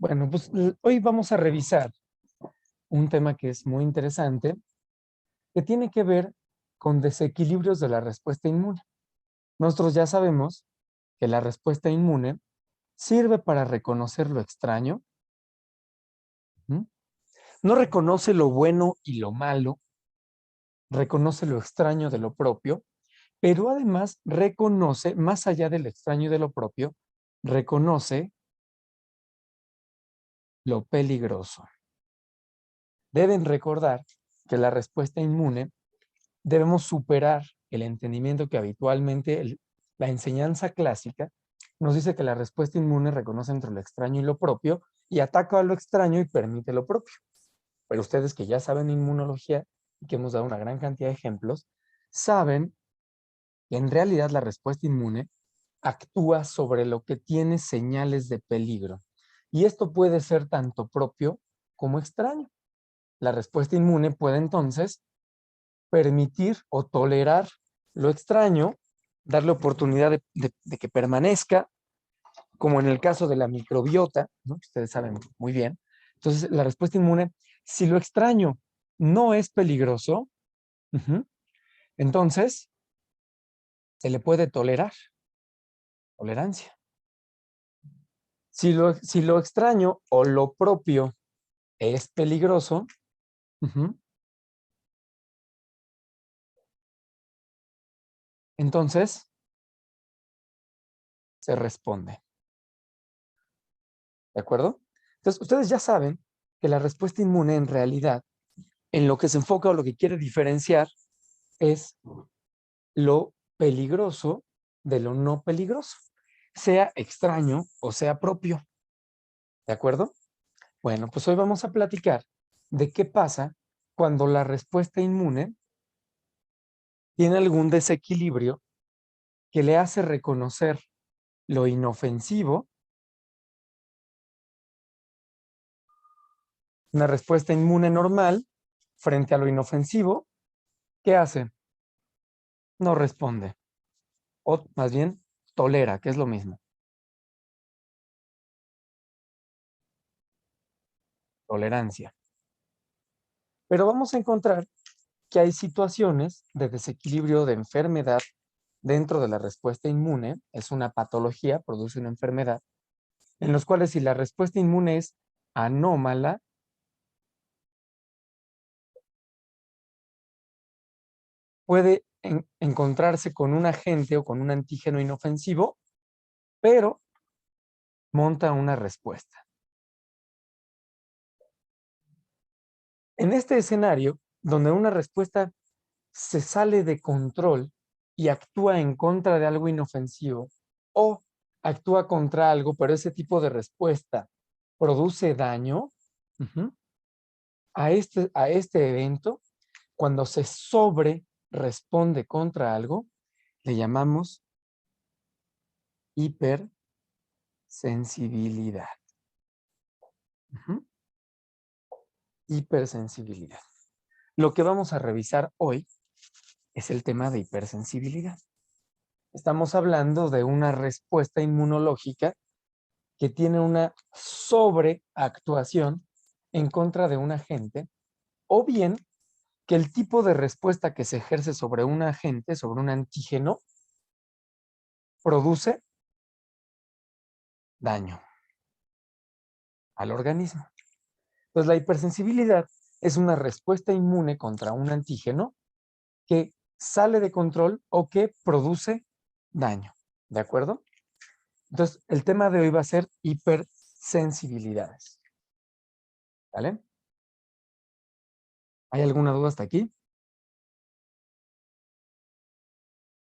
Bueno, pues hoy vamos a revisar un tema que es muy interesante, que tiene que ver con desequilibrios de la respuesta inmune. Nosotros ya sabemos que la respuesta inmune sirve para reconocer lo extraño, ¿m? No reconoce lo bueno y lo malo, reconoce lo extraño de lo propio, pero además reconoce, más allá del extraño y de lo propio, reconoce lo peligroso. Deben recordar que la respuesta inmune debemos superar el entendimiento que habitualmente la enseñanza clásica nos dice que la respuesta inmune reconoce entre lo extraño y lo propio y ataca a lo extraño y permite lo propio. Pero ustedes que ya saben inmunología y que hemos dado una gran cantidad de ejemplos, saben que en realidad la respuesta inmune actúa sobre lo que tiene señales de peligro. Y esto puede ser tanto propio como extraño. La respuesta inmune puede entonces permitir o tolerar lo extraño, darle oportunidad de que permanezca, como en el caso de la microbiota, ¿no? Ustedes saben muy bien. Entonces, la respuesta inmune, si lo extraño no es peligroso, entonces se le puede tolerar, tolerancia. Si lo extraño o lo propio es peligroso, entonces se responde. ¿De acuerdo? Entonces, ustedes ya saben que la respuesta inmune en realidad, en lo que se enfoca o lo que quiere diferenciar, es lo peligroso de lo no peligroso, sea extraño o sea propio. ¿De acuerdo? Bueno, pues hoy vamos a platicar de qué pasa cuando la respuesta inmune tiene algún desequilibrio que le hace reconocer lo inofensivo. Una respuesta inmune normal frente a lo inofensivo, ¿qué hace? No responde, o más bien tolera, que es lo mismo. Tolerancia. Pero vamos a encontrar que hay situaciones de desequilibrio de enfermedad dentro de la respuesta inmune, es una patología, produce una enfermedad, en los cuales si la respuesta inmune es anómala, puede encontrarse con un agente o con un antígeno inofensivo, pero monta una respuesta. En este escenario, donde una respuesta se sale de control y actúa en contra de algo inofensivo o actúa contra algo, pero ese tipo de respuesta produce daño, a este evento, cuando se sobre responde contra algo, le llamamos hipersensibilidad. Hipersensibilidad. Lo que vamos a revisar hoy es el tema de hipersensibilidad. Estamos hablando de una respuesta inmunológica que tiene una sobreactuación en contra de un agente, o bien que el tipo de respuesta que se ejerce sobre un agente, sobre un antígeno, produce daño al organismo. Entonces, la hipersensibilidad es una respuesta inmune contra un antígeno que sale de control o que produce daño. ¿De acuerdo? Entonces, el tema de hoy va a ser hipersensibilidades. ¿Vale? ¿Hay alguna duda hasta aquí?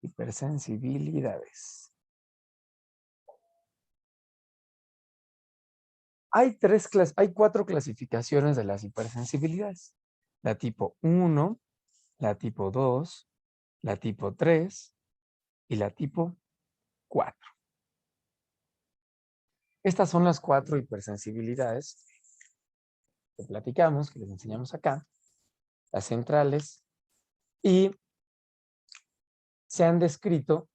Hipersensibilidades. Hay 4 clasificaciones de las hipersensibilidades. La tipo 1, la tipo 2, la tipo 3 y la tipo 4. Estas son las 4 hipersensibilidades que platicamos, que les enseñamos acá, las centrales, y se han descrito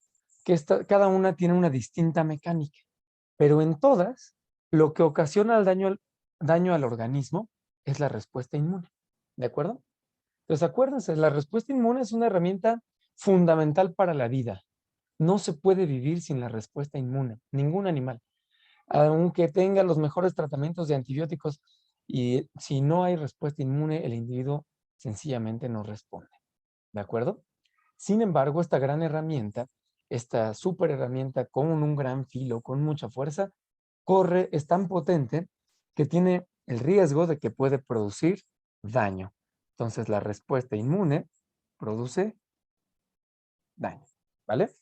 que cada una tiene una distinta mecánica, pero en todas lo que ocasiona el daño al organismo es la respuesta inmune. ¿De acuerdo? Entonces, acuérdense, la respuesta inmune es una herramienta fundamental para la vida. No se puede vivir sin la respuesta inmune, ningún animal. Aunque tenga los mejores tratamientos de antibióticos, y si no hay respuesta inmune, el individuo sencillamente no responde. ¿De acuerdo? Sin embargo, esta gran herramienta, esta super herramienta con un gran filo, con mucha fuerza, es tan potente que tiene el riesgo de que puede producir daño. Entonces, la respuesta inmune produce daño, ¿vale?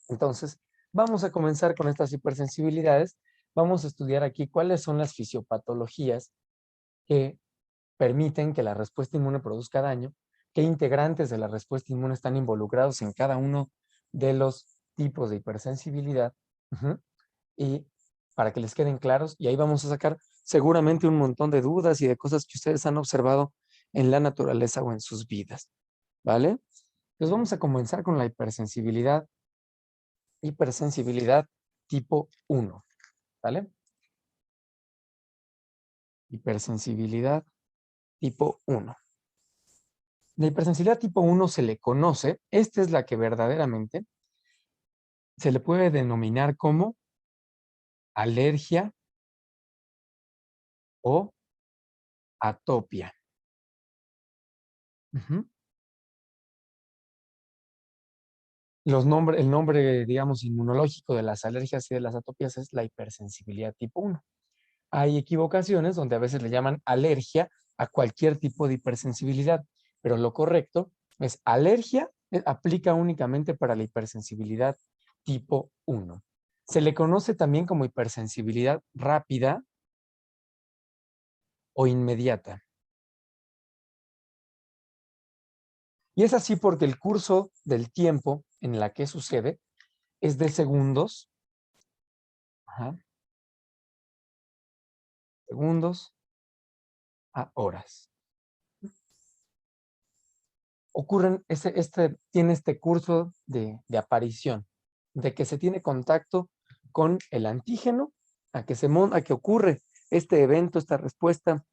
Entonces, vamos a comenzar con estas hipersensibilidades. Vamos a estudiar aquí cuáles son las fisiopatologías que permiten que la respuesta inmune produzca daño, qué integrantes de la respuesta inmune están involucrados en cada uno de los tipos de hipersensibilidad, y para que les queden claros, y ahí vamos a sacar seguramente un montón de dudas y de cosas que ustedes han observado en la naturaleza o en sus vidas, ¿vale? Entonces vamos a comenzar con la hipersensibilidad tipo 1, ¿vale? Hipersensibilidad tipo 1. La hipersensibilidad tipo 1 se le conoce, esta es la que verdaderamente se le puede denominar como alergia o atopia. El nombre, digamos, inmunológico de las alergias y de las atopias es la hipersensibilidad tipo 1. Hay equivocaciones donde a veces le llaman alergia a cualquier tipo de hipersensibilidad, pero lo correcto es alergia, aplica únicamente para la hipersensibilidad tipo 1. Se le conoce también como hipersensibilidad rápida o inmediata. Y es así porque el curso del tiempo en la que sucede es de segundos, segundos a horas. Tiene este curso de aparición, de que se tiene contacto con el antígeno, a que ocurre este evento, esta respuesta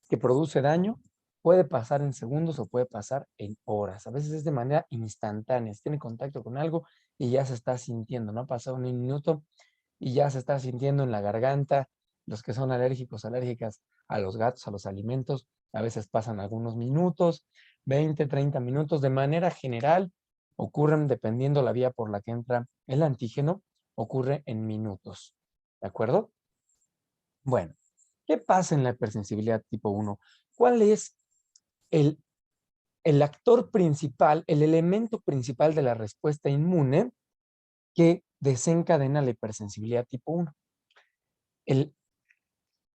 que produce daño, puede pasar en segundos o puede pasar en horas. A veces es de manera instantánea, se tiene contacto con algo y ya se está sintiendo, no ha pasado ni un minuto y ya se está sintiendo en la garganta. Los que son alérgicos, alérgicas a los gatos, a los alimentos, a veces pasan algunos minutos, 20, 30 minutos. De manera general, ocurren, dependiendo la vía por la que entra el antígeno, ocurre en minutos. ¿De acuerdo? Bueno, ¿qué pasa en la hipersensibilidad tipo 1? ¿Cuál es el actor principal, el elemento principal de la respuesta inmune que desencadena la hipersensibilidad tipo 1? El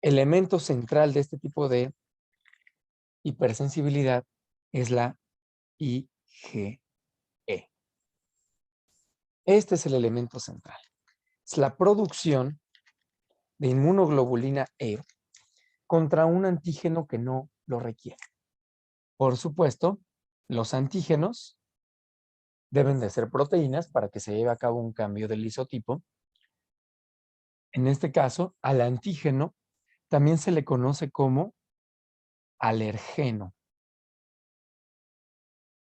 elemento central de este tipo de hipersensibilidad es la IgE. Este es el elemento central. Es la producción de inmunoglobulina E contra un antígeno que no lo requiere. Por supuesto, los antígenos deben de ser proteínas para que se lleve a cabo un cambio del isotipo. En este caso, al antígeno también se le conoce como alergeno.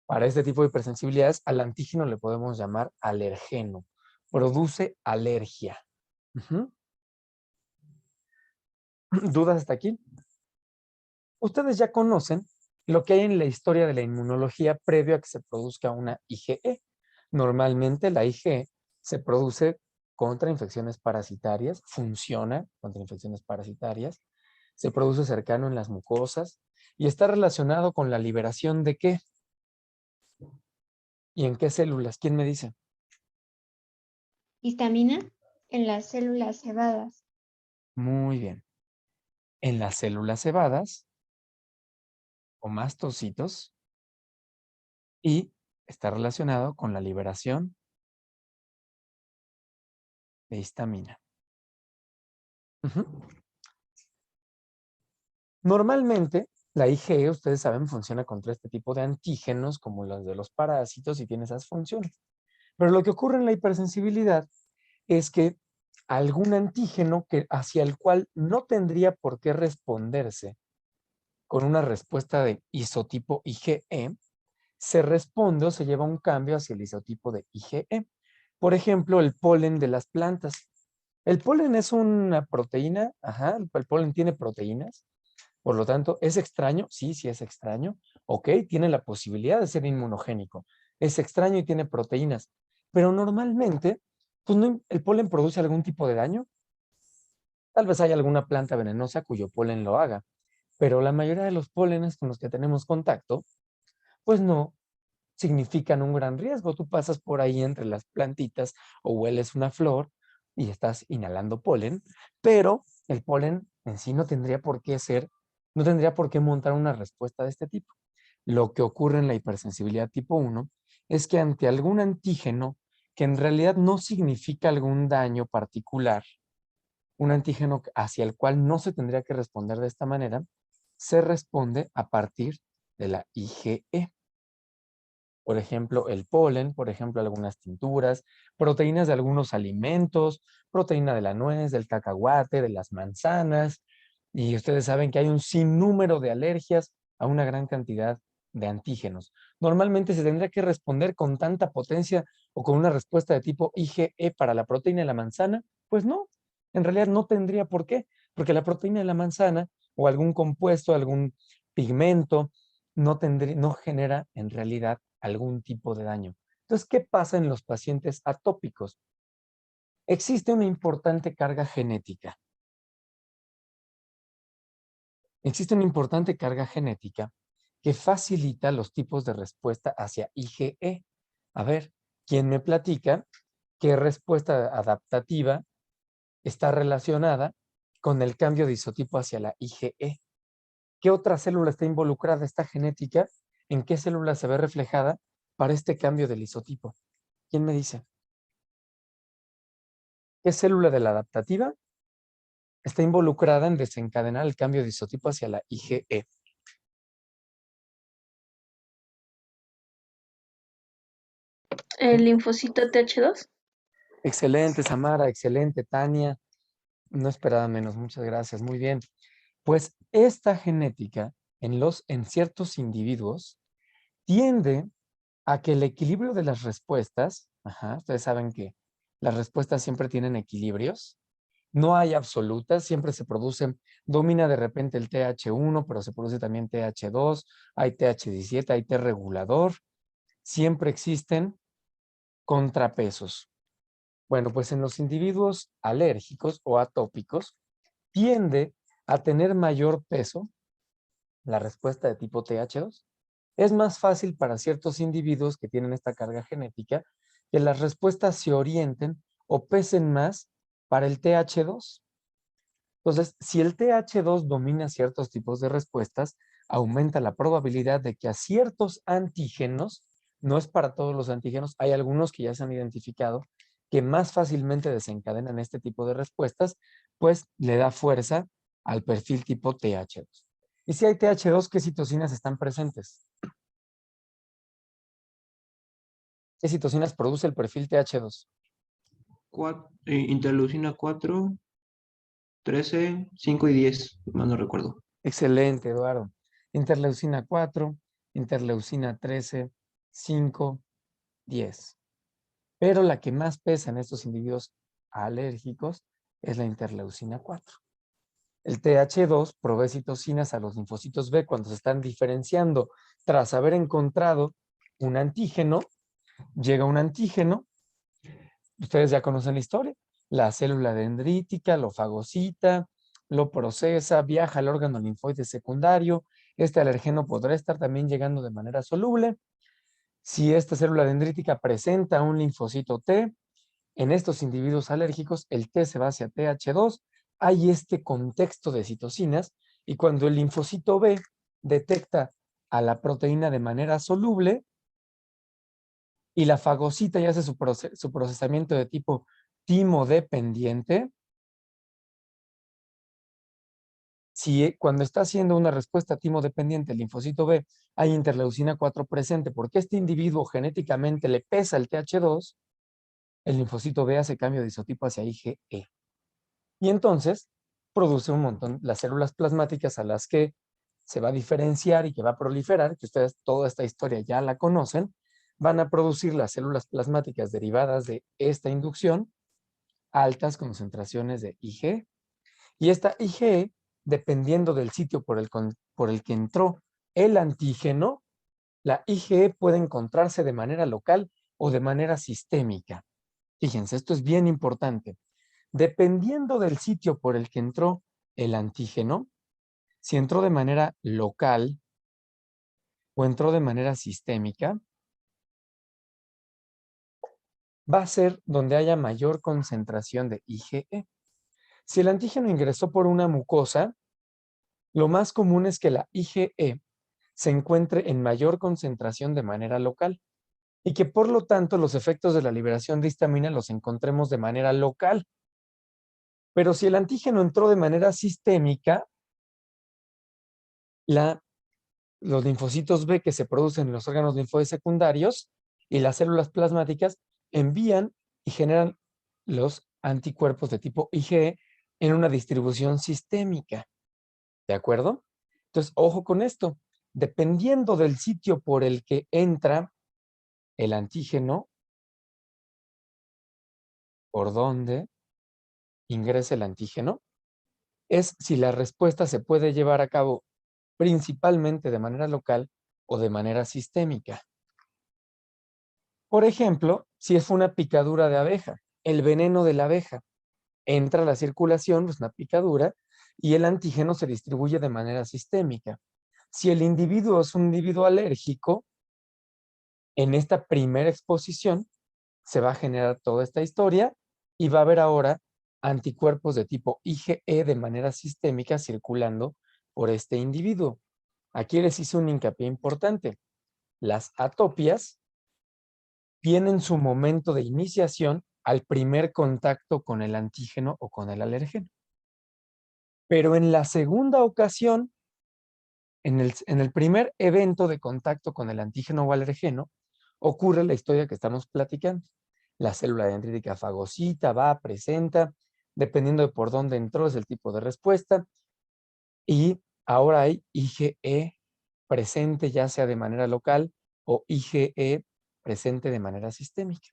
Para este tipo de hipersensibilidades, al antígeno le podemos llamar alergeno. Produce alergia. ¿Dudas hasta aquí? Ustedes ya conocen lo que hay en la historia de la inmunología previo a que se produzca una IgE. Normalmente la IgE se produce contra infecciones parasitarias, funciona contra infecciones parasitarias, se produce cercano en las mucosas y está relacionado con la liberación de ¿qué? ¿Y en qué células? ¿Quién me dice? Histamina en las células cebadas. Muy bien. En las células cebadas o mastocitos, y está relacionado con la liberación de histamina. Normalmente, la IgE, ustedes saben, funciona contra este tipo de antígenos como los de los parásitos y tiene esas funciones. Pero lo que ocurre en la hipersensibilidad es que algún antígeno hacia el cual no tendría por qué responderse con una respuesta de isotipo IgE, se responde o se lleva un cambio hacia el isotipo de IgE. Por ejemplo, el polen de las plantas. El polen es una proteína, el polen tiene proteínas, por lo tanto, ¿es extraño? Sí, sí es extraño. Ok, tiene la posibilidad de ser inmunogénico. Es extraño y tiene proteínas. Pero normalmente, pues el polen produce algún tipo de daño. Tal vez haya alguna planta venenosa cuyo polen lo haga. Pero la mayoría de los pólenes con los que tenemos contacto, pues no significan un gran riesgo. Tú pasas por ahí entre las plantitas o hueles una flor y estás inhalando polen, pero el polen en sí no tendría por qué no tendría por qué montar una respuesta de este tipo. Lo que ocurre en la hipersensibilidad tipo 1 es que ante algún antígeno que en realidad no significa algún daño particular, un antígeno hacia el cual no se tendría que responder de esta manera, se responde a partir de la IgE. Por ejemplo, el polen, por ejemplo, algunas tinturas, proteínas de algunos alimentos, proteína de la nuez, del cacahuate, de las manzanas. Y ustedes saben que hay un sinnúmero de alergias a una gran cantidad de antígenos. Normalmente se tendría que responder con tanta potencia o con una respuesta de tipo IgE para la proteína de la manzana. Pues no, en realidad no tendría por qué, porque la proteína de la manzana o algún compuesto, algún pigmento, no genera en realidad algún tipo de daño. Entonces, ¿qué pasa en los pacientes atópicos? Existe una importante carga genética. Existe una importante carga genética que facilita los tipos de respuesta hacia IgE. A ver, ¿quién me platica qué respuesta adaptativa está relacionada con el cambio de isotipo hacia la IgE? ¿Qué otra célula está involucrada esta genética? ¿En qué célula se ve reflejada para este cambio del isotipo? ¿Quién me dice? ¿Qué célula de la adaptativa está involucrada en desencadenar el cambio de isotipo hacia la IgE? El linfocito Th2. Excelente, Samara, excelente, Tania. No esperaba menos, muchas gracias, muy bien. Pues esta genética en ciertos individuos tiende a que el equilibrio de las respuestas, ustedes saben que las respuestas siempre tienen equilibrios, no hay absolutas, siempre se producen, domina de repente el TH1, pero se produce también TH2, hay TH17, hay T regulador, siempre existen contrapesos. Bueno, pues en los individuos alérgicos o atópicos tiende a tener mayor peso la respuesta de tipo TH2. Es más fácil para ciertos individuos que tienen esta carga genética que las respuestas se orienten o pesen más para el TH2. Entonces, si el TH2 domina ciertos tipos de respuestas, aumenta la probabilidad de que a ciertos antígenos, no es para todos los antígenos, hay algunos que ya se han identificado, que más fácilmente desencadenan este tipo de respuestas, pues le da fuerza al perfil tipo TH2. Y si hay TH2, ¿qué citocinas están presentes? ¿Qué citocinas produce el perfil TH2? Interleucina 4, 13, 5 y 10, más no recuerdo. Excelente, Eduardo. Interleucina 4, interleucina 13, 5, 10. Pero la que más pesa en estos individuos alérgicos es la interleucina 4. El TH2 provee citocinas a los linfocitos B cuando se están diferenciando. Tras haber encontrado un antígeno, llega un antígeno, ustedes ya conocen la historia, la célula dendrítica lo fagocita, lo procesa, viaja al órgano linfoide secundario. Este alergeno podrá estar también llegando de manera soluble. Si esta célula dendrítica presenta un linfocito T, en estos individuos alérgicos el T se va hacia TH2, hay este contexto de citocinas y cuando el linfocito B detecta a la proteína de manera soluble y la fagocita y hace su procesamiento de tipo timo-dependiente, si cuando está haciendo una respuesta timo-dependiente el linfocito B hay interleucina 4 presente porque este individuo genéticamente le pesa el TH2, el linfocito B hace cambio de isotipo hacia IgE. Y entonces produce un montón las células plasmáticas a las que se va a diferenciar y que va a proliferar, que ustedes toda esta historia ya la conocen, van a producir las células plasmáticas derivadas de esta inducción, altas concentraciones de IgE. Y esta IgE, dependiendo del sitio por el que entró el antígeno, la IgE puede encontrarse de manera local o de manera sistémica. Fíjense, esto es bien importante. Dependiendo del sitio por el que entró el antígeno, si entró de manera local o entró de manera sistémica, va a ser donde haya mayor concentración de IgE. Si el antígeno ingresó por una mucosa, lo más común es que la IgE se encuentre en mayor concentración de manera local y que por lo tanto los efectos de la liberación de histamina los encontremos de manera local. Pero si el antígeno entró de manera sistémica, los linfocitos B que se producen en los órganos linfoides secundarios y las células plasmáticas envían y generan los anticuerpos de tipo IgE en una distribución sistémica. ¿De acuerdo? Entonces, ojo con esto. Dependiendo del sitio por el que entra el antígeno, por donde ingresa el antígeno, es si la respuesta se puede llevar a cabo principalmente de manera local o de manera sistémica. Por ejemplo, si es una picadura de abeja, el veneno de la abeja entra a la circulación, es una picadura, y el antígeno se distribuye de manera sistémica. Si el individuo es un individuo alérgico, en esta primera exposición se va a generar toda esta historia y va a haber ahora anticuerpos de tipo IgE de manera sistémica circulando por este individuo. Aquí les hice un hincapié importante. Las atopias tienen su momento de iniciación al primer contacto con el antígeno o con el alérgeno. Pero en la segunda ocasión, en el primer evento de contacto con el antígeno o alérgeno, ocurre la historia que estamos platicando. La célula dendrítica fagocita va, presenta, dependiendo de por dónde entró, es el tipo de respuesta. Y ahora hay IgE presente ya sea de manera local o IgE presente de manera sistémica.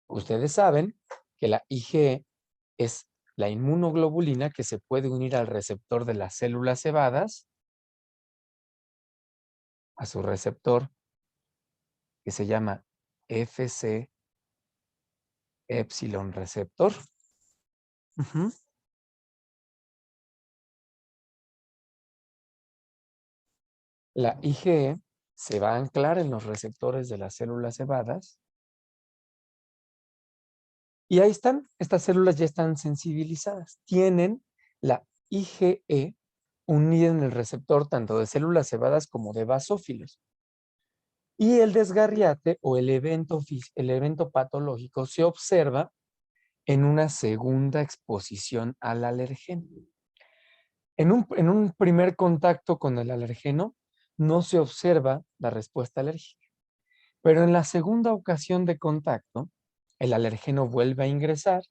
Ustedes saben que la IgE es la inmunoglobulina que se puede unir al receptor de las células cebadas, a su receptor que se llama Fc epsilon receptor. La IgE se va a anclar en los receptores de las células cebadas. Y ahí están, estas células ya están sensibilizadas. Tienen la IgE unida en el receptor tanto de células cebadas como de basófilos. Y el desgarriate o el evento patológico se observa en una segunda exposición al alergeno. En un primer contacto con el alergeno no se observa la respuesta alérgica. Pero en la segunda ocasión de contacto, el alergeno vuelve a ingresar,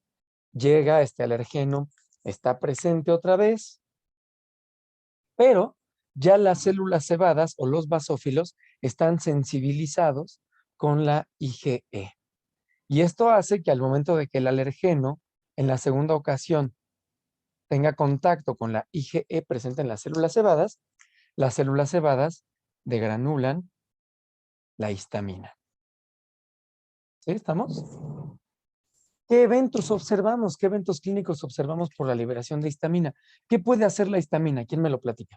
llega este alergeno, está presente otra vez, pero ya las células cebadas o los basófilos están sensibilizados con la IgE. Y esto hace que al momento de que el alergeno en la segunda ocasión tenga contacto con la IgE presente en las células cebadas degranulan la histamina. ¿Sí? ¿Estamos? ¿Qué eventos observamos? ¿Qué eventos clínicos observamos por la liberación de histamina? ¿Qué puede hacer la histamina? ¿Quién me lo platica?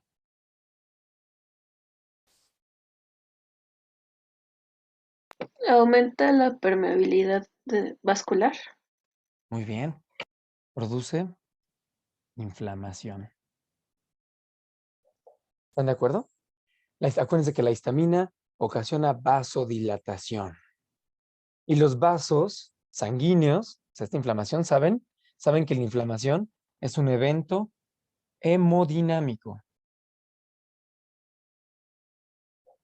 Aumenta la permeabilidad vascular. Muy bien. Produce inflamación. ¿Están de acuerdo? Acuérdense que la histamina ocasiona vasodilatación. Y los vasos sanguíneos, o sea, esta inflamación, saben que la inflamación es un evento hemodinámico.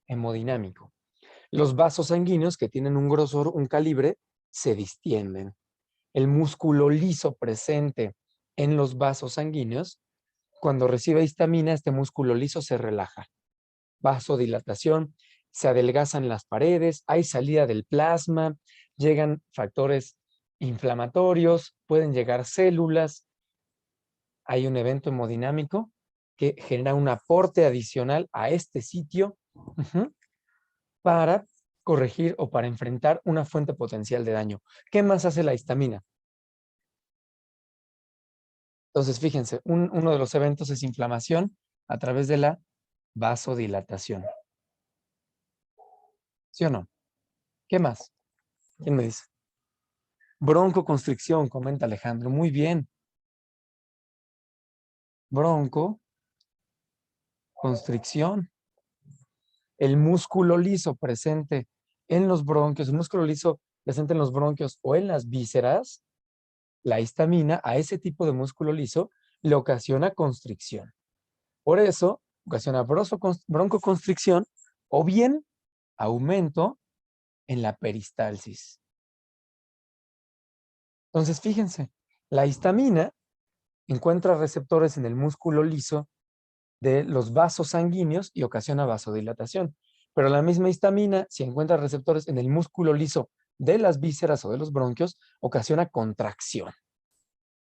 Hemodinámico. Los vasos sanguíneos que tienen un grosor, un calibre, se distienden. El músculo liso presente en los vasos sanguíneos. Cuando recibe histamina, este músculo liso se relaja. Vasodilatación, se adelgazan las paredes, hay salida del plasma, llegan factores inflamatorios, pueden llegar células. Hay un evento hemodinámico que genera un aporte adicional a este sitio para corregir o para enfrentar una fuente potencial de daño. ¿Qué más hace la histamina? Entonces, fíjense, uno de los eventos es inflamación a través de la vasodilatación. ¿Sí o no? ¿Qué más? ¿Quién me dice? Broncoconstricción, comenta Alejandro. Muy bien. Broncoconstricción. El músculo liso presente en los bronquios, el músculo liso presente en los bronquios o en las vísceras, la histamina a ese tipo de músculo liso le ocasiona constricción. Por eso, ocasiona broncoconstricción o bien aumento en la peristalsis. Entonces, fíjense, la histamina encuentra receptores en el músculo liso de los vasos sanguíneos y ocasiona vasodilatación. Pero la misma histamina, si encuentra receptores en el músculo liso de las vísceras o de los bronquios, ocasiona contracción.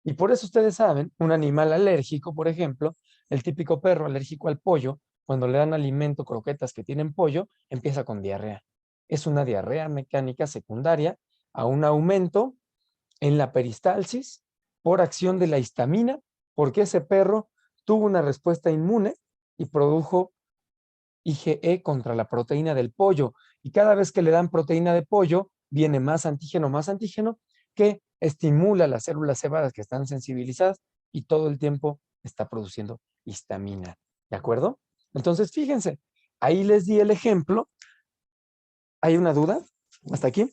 Y por eso ustedes saben, un animal alérgico, por ejemplo, el típico perro alérgico al pollo, cuando le dan alimento, croquetas que tienen pollo, empieza con diarrea. Es una diarrea mecánica secundaria a un aumento en la peristalsis por acción de la histamina, porque ese perro tuvo una respuesta inmune y produjo IgE contra la proteína del pollo. Y cada vez que le dan proteína de pollo, viene más antígeno, que estimula las células cebadas que están sensibilizadas y todo el tiempo está produciendo histamina. ¿De acuerdo? Entonces, fíjense, ahí les di el ejemplo. ¿Hay una duda? ¿Hasta aquí?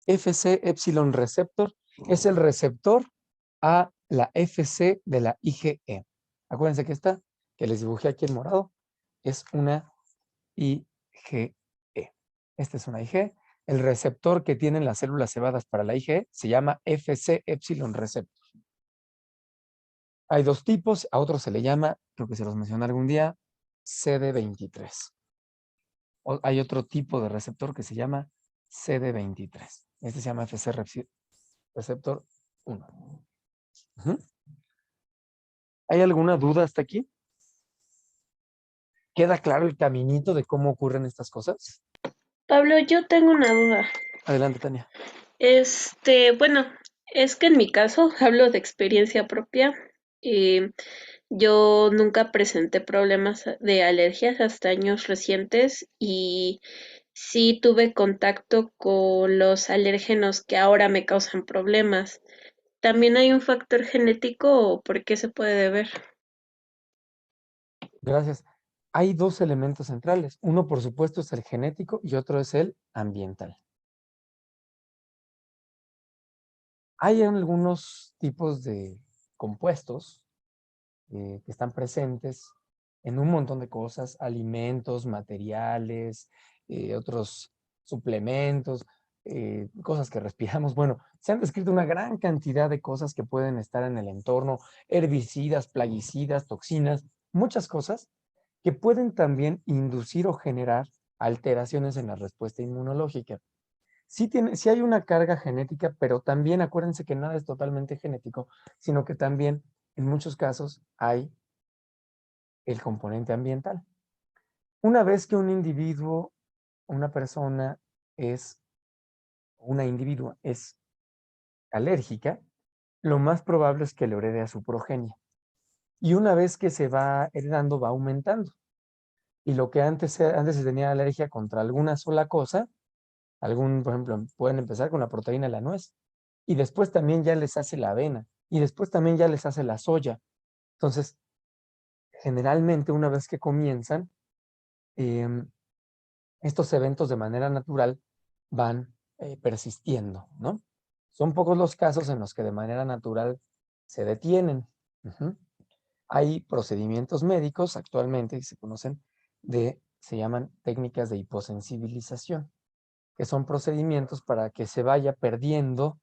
FC Epsilon receptor es el receptor a la FC de la IgE. Acuérdense que esta, que les dibujé aquí en morado, es una IgE. Esta es una IgE. El receptor que tienen las células cebadas para la IgE se llama FC Epsilon receptor. Hay dos tipos, a otros se le llama, creo que se los mencioné algún día, CD23. Hay otro tipo de receptor que se llama CD23. Este se llama FC receptor 1. ¿Hay alguna duda hasta aquí? ¿Queda claro el caminito de cómo ocurren estas cosas? Pablo, yo tengo una duda. Adelante, Tania. Bueno, es que en mi caso, hablo de experiencia propia, yo nunca presenté problemas de alergias hasta años recientes y sí tuve contacto con los alérgenos que ahora me causan problemas. ¿También hay un factor genético o por qué se puede deber? Gracias. Hay dos elementos centrales. Uno, por supuesto, es el genético y otro es el ambiental. Hay algunos tipos de compuestos que están presentes en un montón de cosas, alimentos, materiales, otros suplementos, cosas que respiramos. Bueno, se han descrito una gran cantidad de cosas que pueden estar en el entorno, herbicidas, plaguicidas, toxinas, muchas cosas que pueden también inducir o generar alteraciones en la respuesta inmunológica. Sí hay una carga genética, pero también acuérdense que nada es totalmente genético, sino que también en muchos casos hay el componente ambiental. Una vez que un individuo, una persona una individua es alérgica, lo más probable es que le herede a su progenie. Y una vez que se va heredando, va aumentando. Y lo que antes se tenía alergia contra alguna sola cosa, por ejemplo, pueden empezar con la proteína de la nuez. Y después también ya les hace la avena. Y después también ya les hace la soya. Entonces, generalmente una vez que comienzan, estos eventos de manera natural van persistiendo, ¿no? Son pocos los casos en los que de manera natural se detienen. Hay procedimientos médicos actualmente que se conocen se llaman técnicas de hiposensibilización, que son procedimientos para que se vaya perdiendo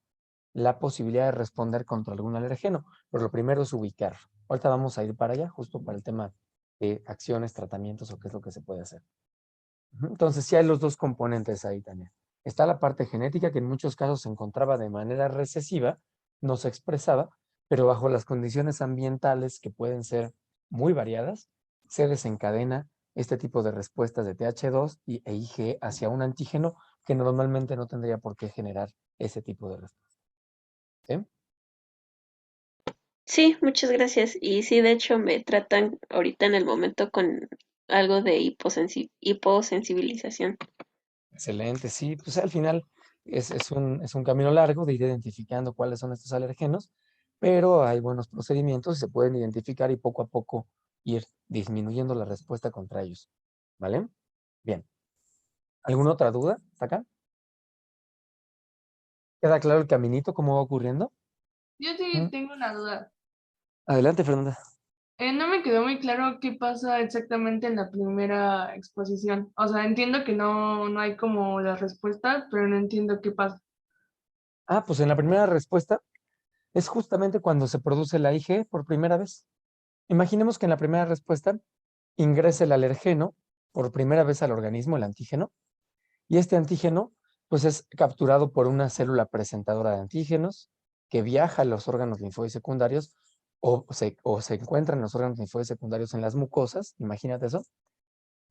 la posibilidad de responder contra algún alergeno. Pero lo primero es ubicar. Ahorita vamos a ir para allá, justo para el tema de acciones, tratamientos o qué es lo que se puede hacer. Entonces, sí hay los dos componentes ahí también. Está la parte genética que en muchos casos se encontraba de manera recesiva, no se expresaba, pero bajo las condiciones ambientales que pueden ser muy variadas, se desencadena este tipo de respuestas de TH2 e IgE hacia un antígeno que normalmente no tendría por qué generar ese tipo de respuesta. ¿Sí? Sí, muchas gracias. Y sí, de hecho, me tratan ahorita en el momento con algo de hiposensibilización. Excelente, sí, pues al final es un camino largo de ir identificando cuáles son estos alergenos, pero hay buenos procedimientos y se pueden identificar y poco a poco ir disminuyendo la respuesta contra ellos. ¿Vale? Bien. ¿Alguna otra duda hasta acá? ¿Queda claro el caminito, cómo va ocurriendo? Yo sí ¿Mm? tengo una duda. Adelante, Fernanda. No me quedó muy claro qué pasa exactamente en la primera exposición. O sea, entiendo que no hay como las respuestas, pero no entiendo qué pasa. Ah, pues en la primera respuesta es justamente cuando se produce la IgE por primera vez. Imaginemos que en la primera respuesta ingresa el alergeno por primera vez al organismo, el antígeno. Y este antígeno, pues es capturado por una célula presentadora de antígenos que viaja a los órganos linfoides secundarios o se encuentra en los órganos linfoides secundarios en las mucosas, imagínate eso.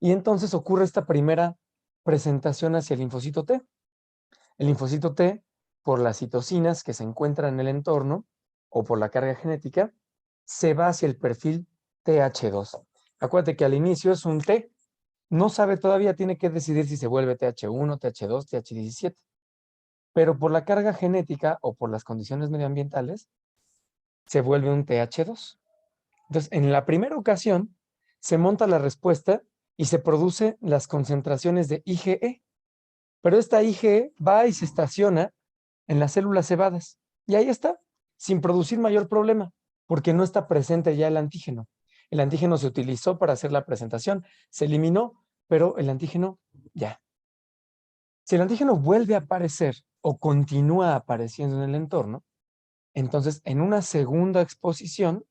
Y entonces ocurre esta primera presentación hacia el linfocito T. El linfocito T, por las citocinas que se encuentran en el entorno o por la carga genética, se va hacia el perfil TH2. Acuérdate que al inicio es un T, no sabe todavía, tiene que decidir si se vuelve TH1, TH2, TH17. Pero por la carga genética o por las condiciones medioambientales, se vuelve un TH2. Entonces, en la primera ocasión, se monta la respuesta y se producen las concentraciones de IgE. Pero esta IgE va y se estaciona en las células cebadas. Y ahí está, sin producir mayor problema, porque no está presente ya el antígeno. El antígeno se utilizó para hacer la presentación, se eliminó, pero el antígeno ya. Si el antígeno vuelve a aparecer o continúa apareciendo en el entorno, entonces en una segunda exposición,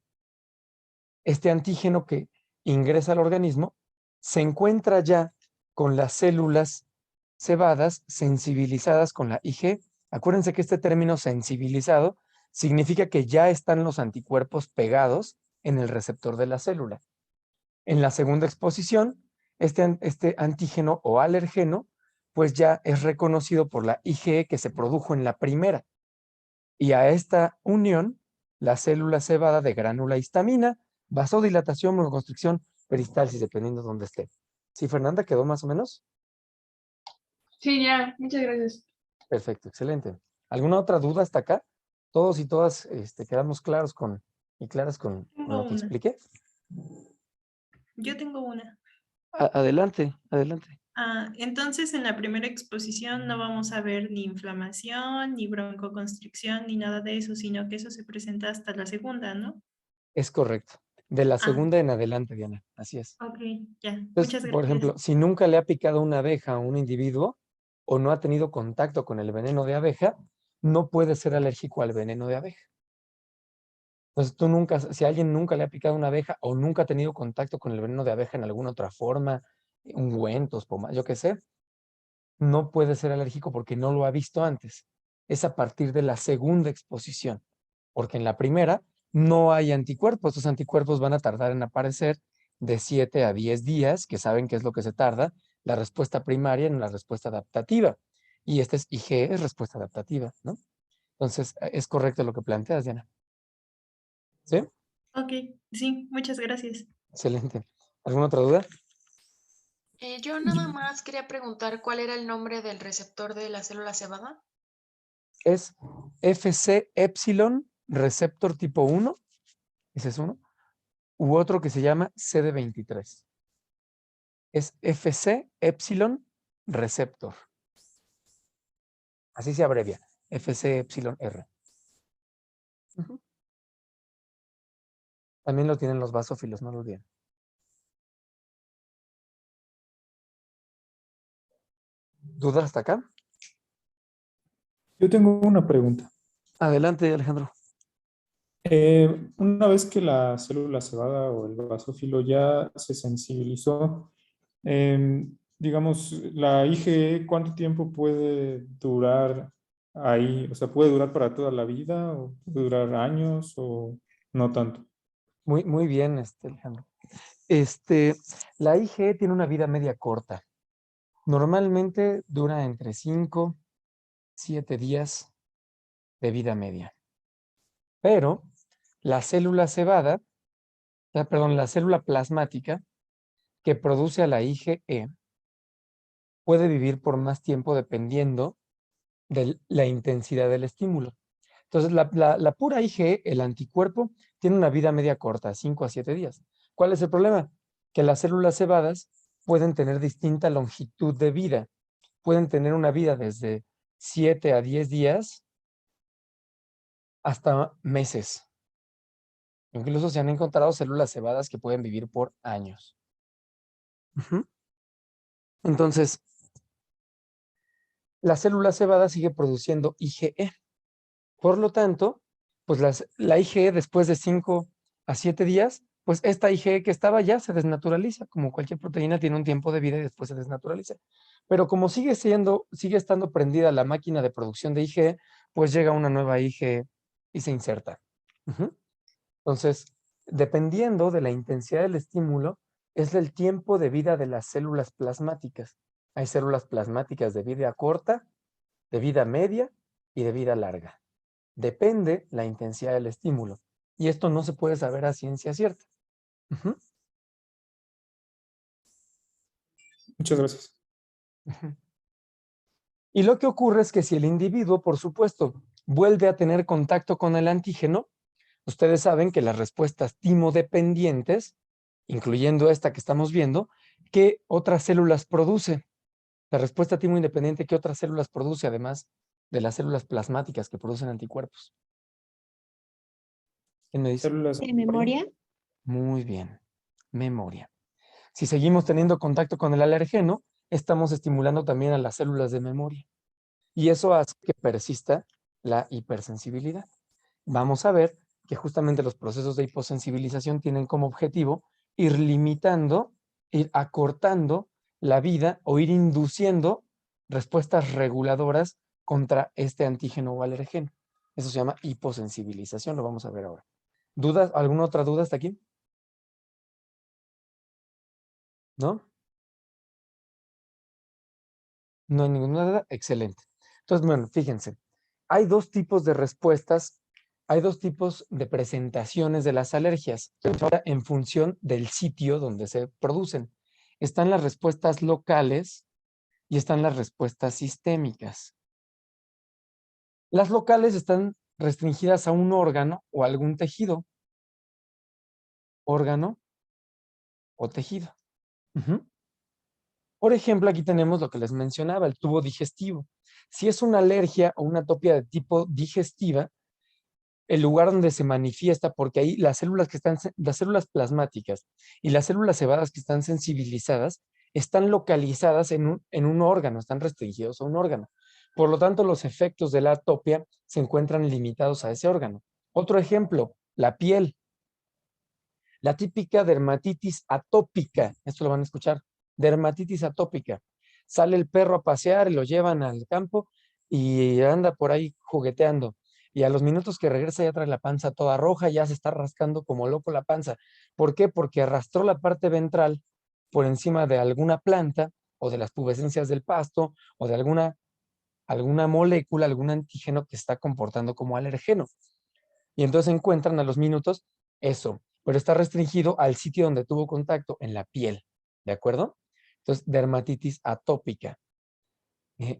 este antígeno que ingresa al organismo se encuentra ya con las células cebadas sensibilizadas con la Ig. Acuérdense que este término sensibilizado significa que ya están los anticuerpos pegados en el receptor de la célula. En la segunda exposición, este antígeno o alergeno, pues ya es reconocido por la IgE que se produjo en la primera. Y a esta unión, la célula cebada de granula histamina, vasodilatación, broncoconstricción, peristalsis, dependiendo de dónde esté. ¿Sí, Fernanda, quedó más o menos? Sí, ya, muchas gracias. Perfecto, excelente. ¿Alguna otra duda hasta acá? Todos y todas quedamos claros y claras con Tengo lo que una. expliqué. Yo tengo una. Adelante, adelante. Entonces en la primera exposición no vamos a ver ni inflamación, ni broncoconstricción, ni nada de eso, sino que eso se presenta hasta la segunda, ¿no? Es correcto. De la Ah, segunda en adelante, Diana. Así es. ok, ya. Entonces, Muchas por gracias. ejemplo, si nunca le ha picado una abeja a un individuo o no ha tenido contacto con el veneno de abeja, no puede ser alérgico al veneno de abeja. Entonces, tú nunca, si a alguien nunca le ha picado una abeja o nunca ha tenido contacto con el veneno de abeja en alguna otra forma, ungüentos, pomadas, yo qué sé, no puede ser alérgico porque no lo ha visto antes. Es a partir de la segunda exposición, porque en la primera no hay anticuerpos. Estos anticuerpos van a tardar en aparecer de 7 a 10 días, que saben qué es lo que se tarda, la respuesta primaria en la respuesta adaptativa. Y este es IgE, es respuesta adaptativa, ¿no? Entonces, es correcto lo que planteas, Diana. ¿Sí? Ok, sí, muchas gracias. Excelente. ¿Alguna otra duda? Yo nada más quería preguntar cuál era el nombre del receptor de la célula cebada. Es Fc epsilon receptor tipo 1, ese es uno, u otro que se llama CD23. Es Fc epsilon receptor. Así se abrevia, Fc epsilon R. Ujú. También lo tienen los basófilos, no lo olviden. ¿Dudas hasta acá? Yo tengo una pregunta. Adelante, Alejandro. Una vez que la célula cebada o el basófilo ya se sensibilizó, digamos, la IgE, ¿cuánto tiempo puede durar ahí? O sea, ¿puede durar para toda la vida o puede durar años o no tanto? Muy bien, Alejandro. La IgE tiene una vida media corta. Normalmente dura entre 5, 7 días de vida media. Pero la célula cebada, la célula plasmática que produce a la IgE puede vivir por más tiempo dependiendo de la intensidad del estímulo. Entonces, la pura IgE, el anticuerpo, tiene una vida media corta, 5 a 7 días. ¿Cuál es el problema? Que las células cebadas pueden tener distinta longitud de vida. Pueden tener una vida desde 7 a 10 días hasta meses. Incluso se han encontrado células cebadas que pueden vivir por años. Entonces, la célula cebada sigue produciendo IgE. Por lo tanto, pues la IgE después de 5 a 7 días, pues esta IgE que estaba ya se desnaturaliza, como cualquier proteína tiene un tiempo de vida y después se desnaturaliza. Pero como sigue estando prendida la máquina de producción de IgE, pues llega una nueva IgE y se inserta. Entonces, dependiendo de la intensidad del estímulo, es el tiempo de vida de las células plasmáticas. Hay células plasmáticas de vida corta, de vida media y de vida larga. Depende la intensidad del estímulo. Y esto no se puede saber a ciencia cierta. Muchas gracias. Y lo que ocurre es que si el individuo, por supuesto, vuelve a tener contacto con el antígeno, ustedes saben que las respuestas timodependientes, incluyendo esta que estamos viendo, ¿qué otras células produce? La respuesta timoindependiente, ¿qué otras células produce además de las células plasmáticas que producen anticuerpos? ¿Quién me dice? Células ¿De memoria? Muy bien, memoria. Si seguimos teniendo contacto con el alergeno, estamos estimulando también a las células de memoria. Y eso hace que persista la hipersensibilidad. Vamos a ver que justamente los procesos de hiposensibilización tienen como objetivo ir limitando, ir acortando la vida o ir induciendo respuestas reguladoras contra este antígeno o alergeno. Eso se llama hiposensibilización, lo vamos a ver ahora. ¿Dudas? ¿Alguna otra duda hasta aquí? ¿No? No hay ninguna duda. Excelente. Entonces, bueno, fíjense. Hay dos tipos de respuestas, hay dos tipos de presentaciones de las alergias en función del sitio donde se producen. Están las respuestas locales y están las respuestas sistémicas. Las locales están restringidas a un órgano o algún tejido. Órgano o tejido. Por ejemplo, aquí tenemos lo que les mencionaba, el tubo digestivo. Si es una alergia o una atopia de tipo digestiva, el lugar donde se manifiesta, porque ahí las células plasmáticas y las células cebadas que están sensibilizadas están localizadas en un órgano, están restringidos a un órgano. Por lo tanto, los efectos de la atopia se encuentran limitados a ese órgano. Otro ejemplo, la piel. La típica dermatitis atópica, esto lo van a escuchar, dermatitis atópica. Sale el perro a pasear y lo llevan al campo y anda por ahí jugueteando. Y a los minutos que regresa ya trae la panza toda roja, ya se está rascando como loco la panza. ¿Por qué? Porque arrastró la parte ventral por encima de alguna planta o de las pubescencias del pasto o de alguna molécula, algún antígeno que está comportando como alergeno. Y entonces encuentran a los minutos eso, pero está restringido al sitio donde tuvo contacto, en la piel, ¿de acuerdo? Entonces, dermatitis atópica.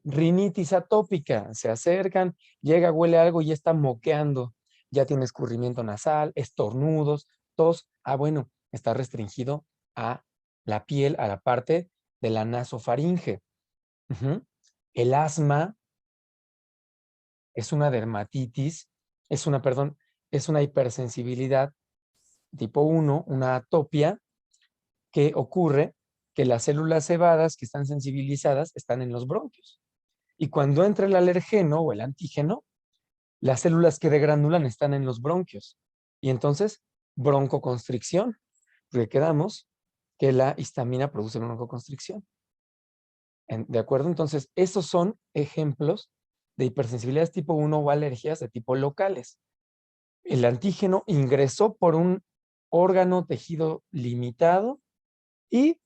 Rinitis atópica, se acercan, llega, huele algo y ya está moqueando, ya tiene escurrimiento nasal, estornudos, tos. Bueno, está restringido a la piel, a la parte de la nasofaringe. El asma es una dermatitis, es una hipersensibilidad tipo 1, una atopia, que ocurre que las células cebadas que están sensibilizadas están en los bronquios. Y cuando entra el alergeno o el antígeno, Las células que degranulan están en los bronquios. Y entonces, broncoconstricción, porque quedamos que la histamina produce broncoconstricción. ¿De acuerdo? Entonces, esos son ejemplos de hipersensibilidades tipo 1 o alergias de tipo locales. El antígeno ingresó por un órgano o tejido limitado y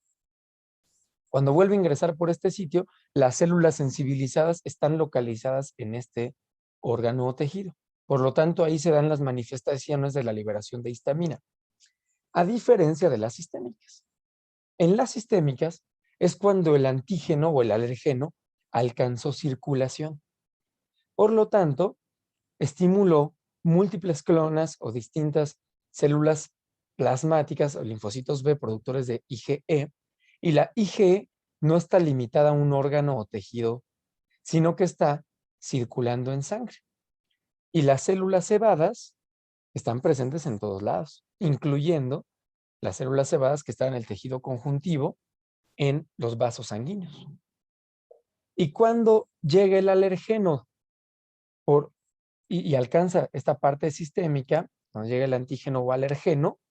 cuando vuelve a ingresar por este sitio, las células sensibilizadas están localizadas en este órgano o tejido. Por lo tanto, ahí se dan las manifestaciones de la liberación de histamina, a diferencia de las sistémicas. En las sistémicas es cuando el antígeno o el alergeno alcanzó circulación. Por lo tanto, estimuló múltiples clonas o distintas células plasmáticas o linfocitos B productores de IgE, y la IgE no está limitada a un órgano o tejido, sino que está circulando en sangre. Y las células cebadas están presentes en todos lados, incluyendo las células cebadas que están en el tejido conjuntivo, en los vasos sanguíneos. Y cuando llega el alergeno y alcanza esta parte sistémica, cuando llega el antígeno o alergeno,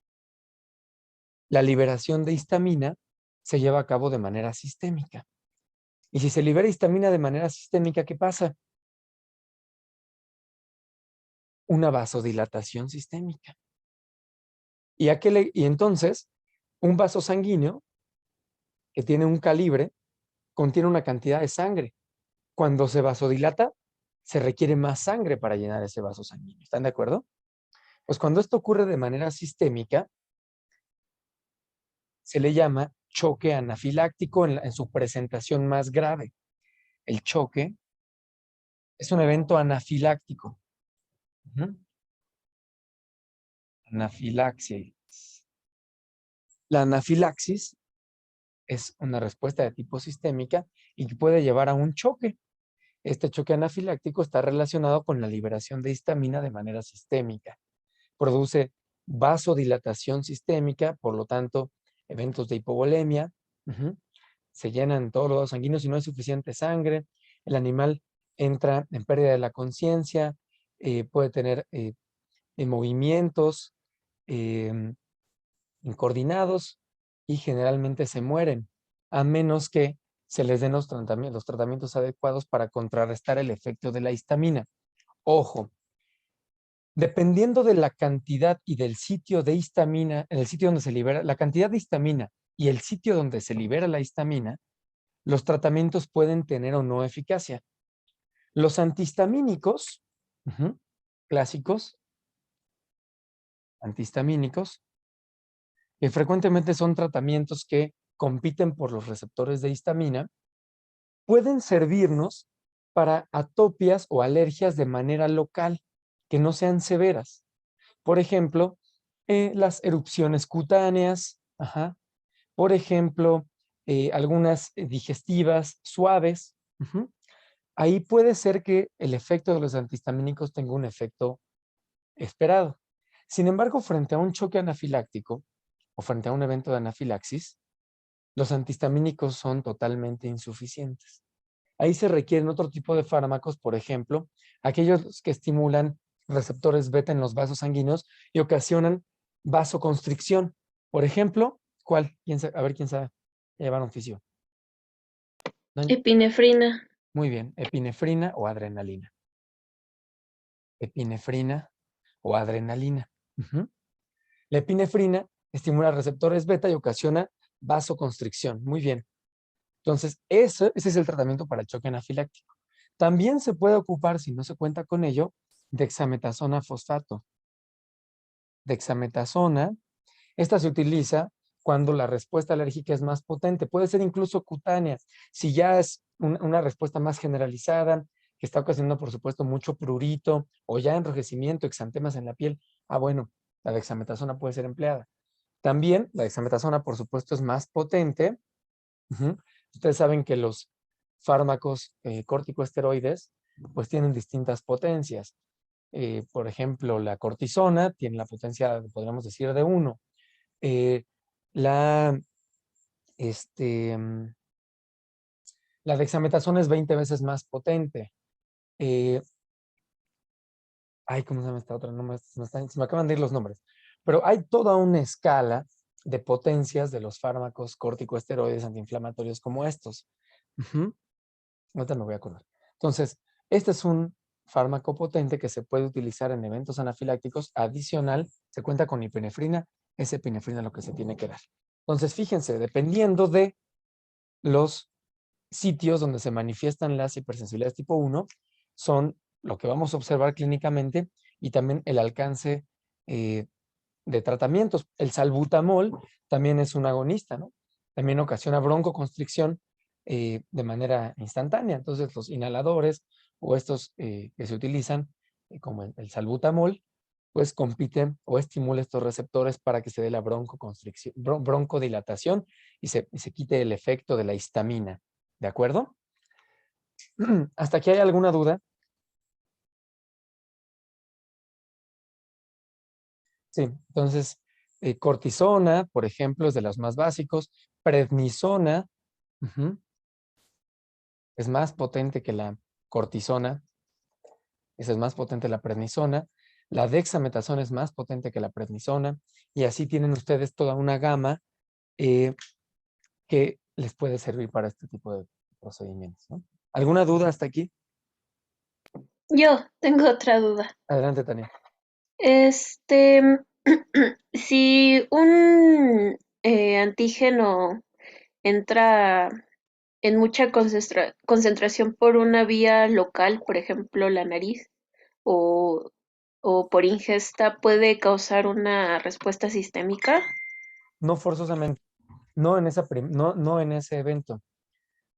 la liberación de histamina se lleva a cabo de manera sistémica. Y si se libera histamina de manera sistémica, ¿qué pasa? Una vasodilatación sistémica. Y entonces, un vaso sanguíneo que tiene un calibre contiene una cantidad de sangre. Cuando se vasodilata, se requiere más sangre para llenar ese vaso sanguíneo. ¿Están de acuerdo? Pues cuando esto ocurre de manera sistémica, se le llama choque anafiláctico en su presentación más grave. El choque es un evento anafiláctico. Anafilaxis. La anafilaxis es una respuesta de tipo sistémica y que puede llevar a un choque. Este choque anafiláctico está relacionado con la liberación de histamina de manera sistémica. Produce vasodilatación sistémica, por lo tanto, eventos de hipovolemia. Se llenan todos los vasos sanguíneos y no hay suficiente sangre. El animal entra en pérdida de la conciencia, puede tener movimientos incoordinados y generalmente se mueren, a menos que se les den los tratamientos adecuados para contrarrestar el efecto de la histamina. Ojo, dependiendo de la cantidad y del sitio de histamina, en el sitio donde se libera, la cantidad de histamina y el sitio donde se libera la histamina, los tratamientos pueden tener o no eficacia. Los antihistamínicos, clásicos, antihistamínicos, que frecuentemente son tratamientos que compiten por los receptores de histamina, pueden servirnos para atopias o alergias de manera local, que no sean severas. Por ejemplo, las erupciones cutáneas, por ejemplo, algunas digestivas suaves. Ahí puede ser que el efecto de los antihistamínicos tenga un efecto esperado. Sin embargo, frente a un choque anafiláctico o frente a un evento de anafilaxis, los antihistamínicos son totalmente insuficientes. Ahí se requieren otro tipo de fármacos, por ejemplo, aquellos que estimulan receptores beta en los vasos sanguíneos y ocasionan vasoconstricción. Por ejemplo, ¿cuál? A ver, ¿quién sabe? Llevaron fisio. Epinefrina. Muy bien, epinefrina o adrenalina. Epinefrina o adrenalina. La epinefrina estimula receptores beta y ocasiona vasoconstricción. Muy bien. Entonces, ese es el tratamiento para el choque anafiláctico. También se puede ocupar, si no se cuenta con ello, dexametasona fosfato. Dexametasona, esta se utiliza cuando la respuesta alérgica es más potente. Puede ser incluso cutánea. Si ya es una respuesta más generalizada, que está ocasionando, por supuesto, mucho prurito o ya enrojecimiento, exantemas en la piel, bueno, la dexametasona puede ser empleada. También la dexametasona, por supuesto, es más potente. Ustedes saben que los fármacos corticosteroides pues tienen distintas potencias. Por ejemplo, la cortisona tiene la potencia, podríamos decir, de 1. La dexametasona es 20 veces más potente. Ay, ¿cómo se llama esta otra? No se me acaban de ir los nombres. Pero hay toda una escala de potencias de los fármacos corticosteroides antiinflamatorios como estos. Ujú. Ahorita me voy a acordar. Entonces, este es un fármaco potente que se puede utilizar en eventos anafilácticos. Adicional, se cuenta con epinefrina. Es epinefrina lo que se tiene que dar. Entonces, fíjense, dependiendo de los sitios donde se manifiestan las hipersensibilidades tipo 1, son lo que vamos a observar clínicamente y también el alcance de tratamientos. El salbutamol también es un agonista, ¿no? También ocasiona broncoconstricción de manera instantánea. Entonces, los inhaladores o estos que se utilizan, como el salbutamol, pues compiten o estimulan estos receptores para que se dé la broncoconstricción, broncodilatación y se quite el efecto de la histamina. ¿De acuerdo? ¿Hasta aquí hay alguna duda? Sí, entonces, cortisona, por ejemplo, es de los más básicos. Prednisona, ujú, es más potente que la cortisona. Esa es más potente la prednisona. La dexametasona es más potente que la prednisona. Y así tienen ustedes toda una gama eh, que les puede servir para este tipo de procedimientos, ¿no? ¿Alguna duda hasta aquí? Yo tengo otra duda. Adelante, Tania. Este, si un antígeno entra en mucha concentración por una vía local, por ejemplo, la nariz, o, o por ingesta, ¿puede causar una respuesta sistémica? No forzosamente, no en ese evento,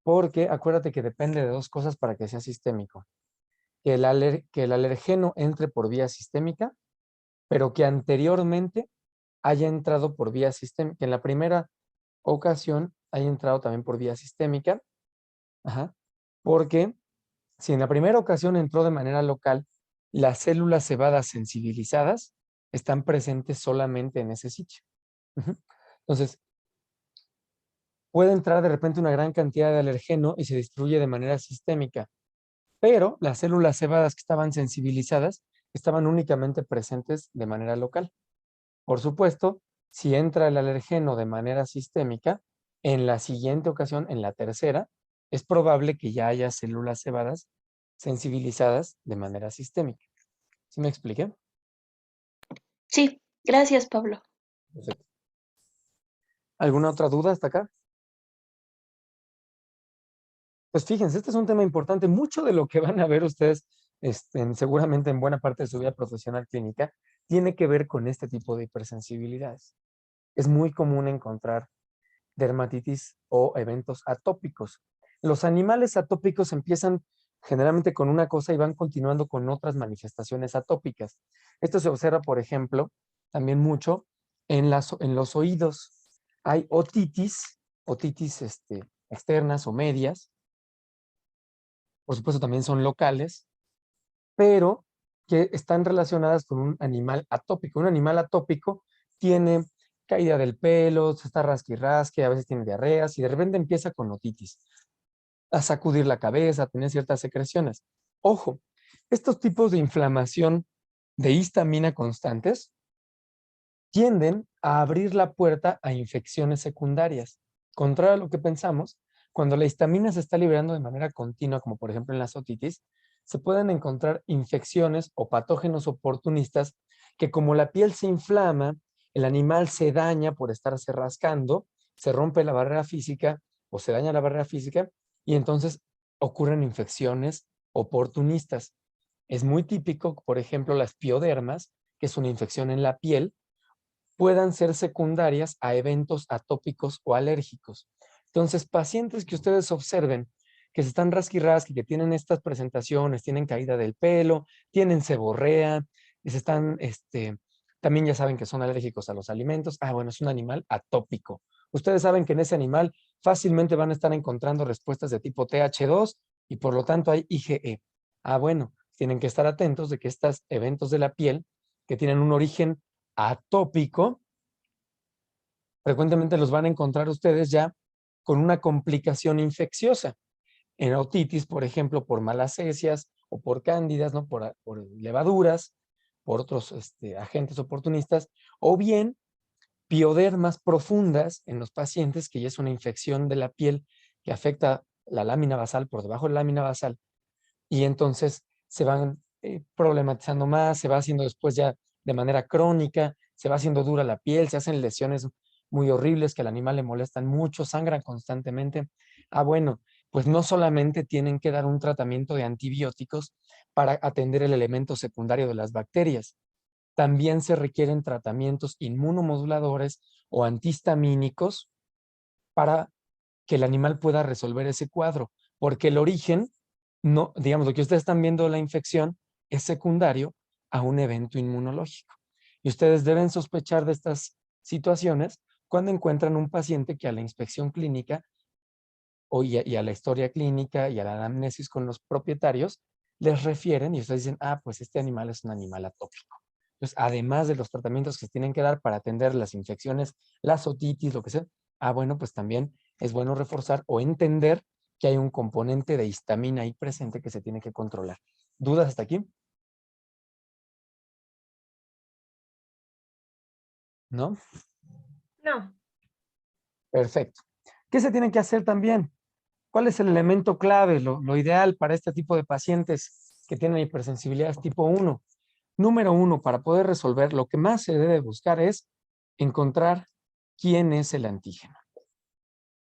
porque acuérdate que depende de dos cosas para que sea sistémico. Que el alergeno entre por vía sistémica, pero que anteriormente haya entrado por vía sistémica, que en la primera ocasión haya entrado también por vía sistémica, ajá, porque si en la primera ocasión entró de manera local, las células cebadas sensibilizadas están presentes solamente en ese sitio. Ujú. Entonces, puede entrar de repente una gran cantidad de alergeno y se distribuye de manera sistémica, pero las células cebadas que estaban sensibilizadas estaban únicamente presentes de manera local. Por supuesto, si entra el alergeno de manera sistémica, en la siguiente ocasión, en la tercera, es probable que ya haya células cebadas sensibilizadas de manera sistémica. ¿Sí me expliqué? Sí, gracias, Pablo. Perfecto. ¿Alguna otra duda hasta acá? Pues fíjense, este es un tema importante. Mucho de lo que van a ver ustedes, seguramente en buena parte de su vida profesional clínica, tiene que ver con este tipo de hipersensibilidades. Es muy común encontrar dermatitis o eventos atópicos. Los animales atópicos empiezan generalmente con una cosa y van continuando con otras manifestaciones atópicas. Esto se observa, por ejemplo, también mucho en los oídos. Hay otitis externas o medias, por supuesto también son locales, pero que están relacionadas con un animal atópico. Un animal atópico tiene caída del pelo, se está rasqui, a veces tiene diarreas y de repente empieza con otitis, a sacudir la cabeza, a tener ciertas secreciones. Ojo, estos tipos de inflamación de histamina constantes tienden a abrir la puerta a infecciones secundarias. Contrario a lo que pensamos, cuando la histamina se está liberando de manera continua, como por ejemplo en la otitis, se pueden encontrar infecciones o patógenos oportunistas que como la piel se inflama, el animal se daña por estarse rascando, se rompe la barrera física o se daña la barrera física y entonces ocurren infecciones oportunistas. Es muy típico, por ejemplo, las piodermas, que es una infección en la piel, puedan ser secundarias a eventos atópicos o alérgicos. Entonces, pacientes que ustedes observen que se están rasqui, que tienen estas presentaciones, tienen caída del pelo, tienen seborrea, y se están, también ya saben que son alérgicos a los alimentos. Ah, bueno, es un animal atópico. Ustedes saben que en ese animal fácilmente van a estar encontrando respuestas de tipo TH2 y por lo tanto hay IgE. Ah, bueno, tienen que estar atentos de que estos eventos de la piel que tienen un origen atópico, frecuentemente los van a encontrar ustedes ya con una complicación infecciosa. En otitis, por ejemplo, por malacesias o por cándidas, ¿no? por levaduras, por otros agentes oportunistas, o bien piodermas profundas en los pacientes, que ya es una infección de la piel que afecta la lámina basal, por debajo de la lámina basal, y entonces se van problematizando más, se va haciendo después ya de manera crónica, se va haciendo dura la piel, se hacen lesiones muy horribles que al animal le molestan mucho, sangran constantemente. Ah, bueno, pues no solamente tienen que dar un tratamiento de antibióticos para atender el elemento secundario de las bacterias, también se requieren tratamientos inmunomoduladores o antihistamínicos para que el animal pueda resolver ese cuadro, porque el origen, no, digamos, lo que ustedes están viendo de la infección es secundario a un evento inmunológico. Y ustedes deben sospechar de estas situaciones cuando encuentran un paciente que a la inspección clínica y a la historia clínica y a la anamnesis con los propietarios les refieren y ustedes dicen, ah, pues este animal es un animal atópico. Entonces, además de los tratamientos que se tienen que dar para atender las infecciones, la otitis, lo que sea, ah, bueno, pues también es bueno reforzar o entender que hay un componente de histamina ahí presente que se tiene que controlar. ¿Dudas hasta aquí? ¿No? No. Perfecto. ¿Qué se tiene que hacer también? ¿Cuál es el elemento clave, lo ideal para este tipo de pacientes que tienen hipersensibilidades tipo 1? Número 1, para poder resolver, lo que más se debe buscar es encontrar quién es el antígeno.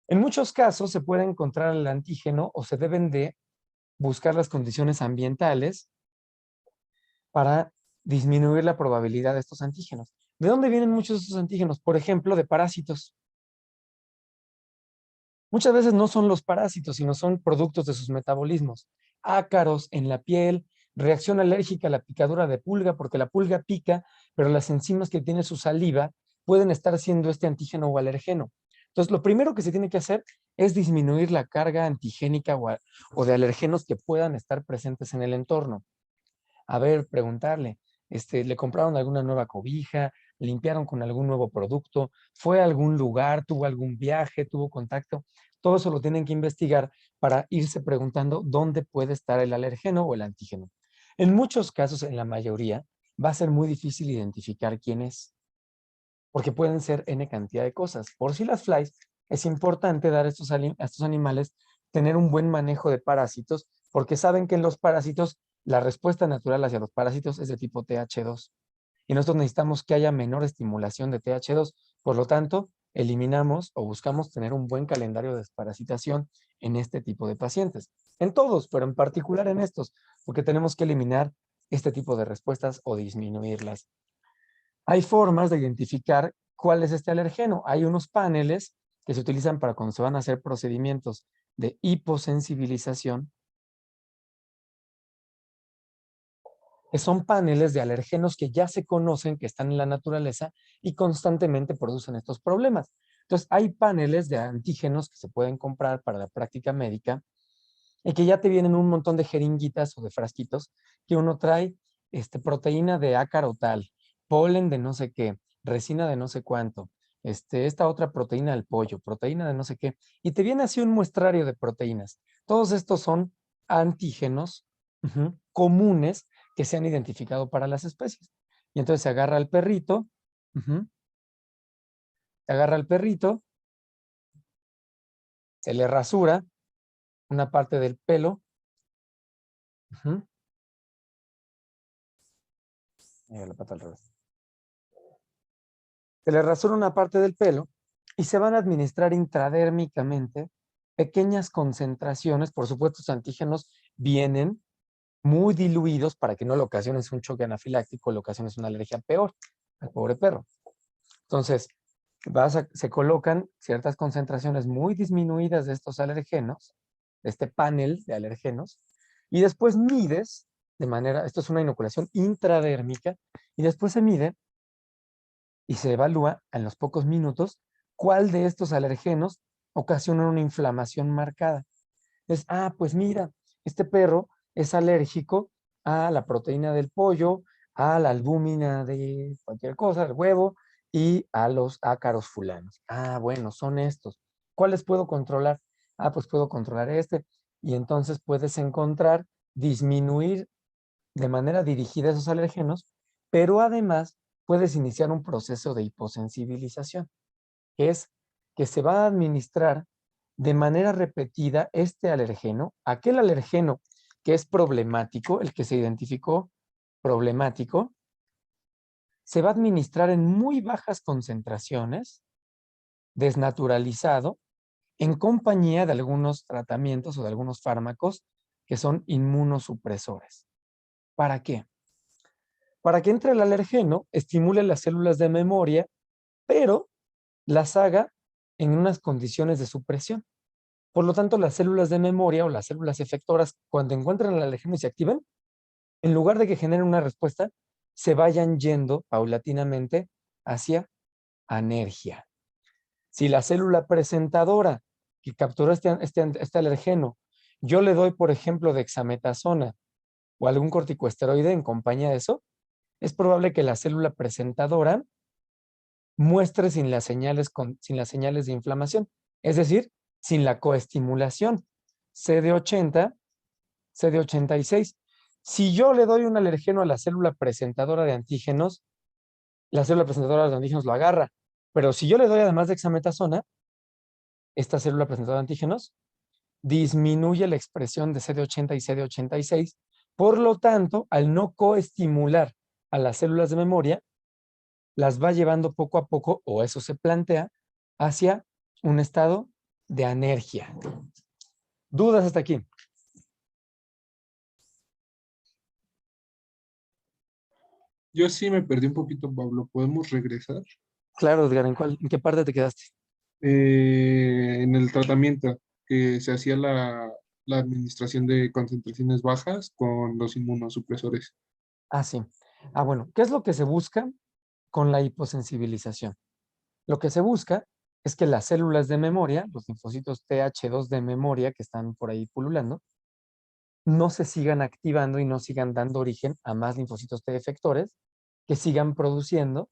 En muchos casos se puede encontrar el antígeno o se deben de buscar las condiciones ambientales para disminuir la probabilidad de estos antígenos. ¿De dónde vienen muchos de estos antígenos? Por ejemplo, de parásitos. Muchas veces no son los parásitos, sino son productos de sus metabolismos. Ácaros en la piel, reacción alérgica a la picadura de pulga, porque la pulga pica, pero las enzimas que tiene su saliva pueden estar siendo este antígeno o alergeno. Entonces, lo primero que se tiene que hacer es disminuir la carga antigénica o de alergenos que puedan estar presentes en el entorno. A ver, preguntarle, ¿le compraron alguna nueva cobija? ¿Limpiaron con algún nuevo producto? ¿Fue a algún lugar? ¿Tuvo algún viaje? ¿Tuvo contacto? Todo eso lo tienen que investigar para irse preguntando dónde puede estar el alergeno o el antígeno. En muchos casos, en la mayoría, va a ser muy difícil identificar quién es, porque pueden ser N cantidad de cosas. Por si las flies, es importante dar a estos animales tener un buen manejo de parásitos, porque saben que en los parásitos la respuesta natural hacia los parásitos es de tipo TH2. Y nosotros necesitamos que haya menor estimulación de TH2. Por lo tanto, eliminamos o buscamos tener un buen calendario de desparasitación en este tipo de pacientes. En todos, pero en particular en estos, porque tenemos que eliminar este tipo de respuestas o disminuirlas. Hay formas de identificar cuál es este alergeno. Hay unos paneles que se utilizan para cuando se van a hacer procedimientos de hiposensibilización, que son paneles de alergenos que ya se conocen, que están en la naturaleza y constantemente producen estos problemas. Entonces, hay paneles de antígenos que se pueden comprar para la práctica médica y que ya te vienen un montón de jeringuitas o de frasquitos que uno trae proteína de ácaro tal, polen de no sé qué, resina de no sé cuánto, esta otra proteína del pollo, proteína de no sé qué, y te viene así un muestrario de proteínas. Todos estos son antígenos comunes que se han identificado para las especies. Y entonces se agarra al perrito, se agarra al perrito, se le rasura una parte del pelo, la pata al revés. Se le rasura una parte del pelo y se van a administrar intradérmicamente pequeñas concentraciones. Por supuesto, los antígenos vienen muy diluidos para que no le ocasiones un choque anafiláctico, le ocasiones una alergia peor al pobre perro. Entonces, se colocan ciertas concentraciones muy disminuidas de estos alergenos, de este panel de alergenos, y después mides de manera, esto es una inoculación intradérmica, y después se mide y se evalúa en los pocos minutos cuál de estos alergenos ocasiona una inflamación marcada. Entonces, pues mira, este perro es alérgico a la proteína del pollo, a la albúmina de cualquier cosa, el huevo, y a los ácaros fulanos. Bueno, son estos. ¿Cuáles puedo controlar? Pues puedo controlar este. Y entonces puedes disminuir de manera dirigida esos alergenos Pero además puedes iniciar un proceso de hiposensibilización, que es que se va a administrar de manera repetida este alergeno, aquel alergeno que es problemático, el que se identificó problemático, se va a administrar en muy bajas concentraciones, desnaturalizado, en compañía de algunos tratamientos o de algunos fármacos que son inmunosupresores. ¿Para qué? Para que entre el alergeno, estimule las células de memoria, pero las haga en unas condiciones de supresión. Por lo tanto, las células de memoria o las células efectoras, cuando encuentran el alergeno y se activen, en lugar de que generen una respuesta, se vayan yendo paulatinamente hacia anergia. Si la célula presentadora que capturó este alergeno, yo le doy, por ejemplo, dexametasona o algún corticosteroide en compañía de eso, es probable que la célula presentadora muestre sin las señales de inflamación, es decir, sin la coestimulación. CD80, CD86. Si yo le doy un alergeno a la célula presentadora de antígenos, la célula presentadora de antígenos lo agarra. Pero si yo le doy además de dexametasona, esta célula presentadora de antígenos disminuye la expresión de CD80 y CD86. Por lo tanto, al no coestimular a las células de memoria, las va llevando poco a poco, o eso se plantea, hacia un estado de anergia. ¿Dudas hasta aquí? Yo sí me perdí un poquito, Pablo. ¿Podemos regresar? Claro, Edgar, ¿en qué parte te quedaste? En el tratamiento que se hacía la administración de concentraciones bajas con los inmunosupresores. Ah, sí. Ah, bueno, ¿qué es lo que se busca con la hiposensibilización? Lo que se busca es que las células de memoria, los linfocitos TH2 de memoria que están por ahí pululando, no se sigan activando y no sigan dando origen a más linfocitos T efectores que sigan produciendo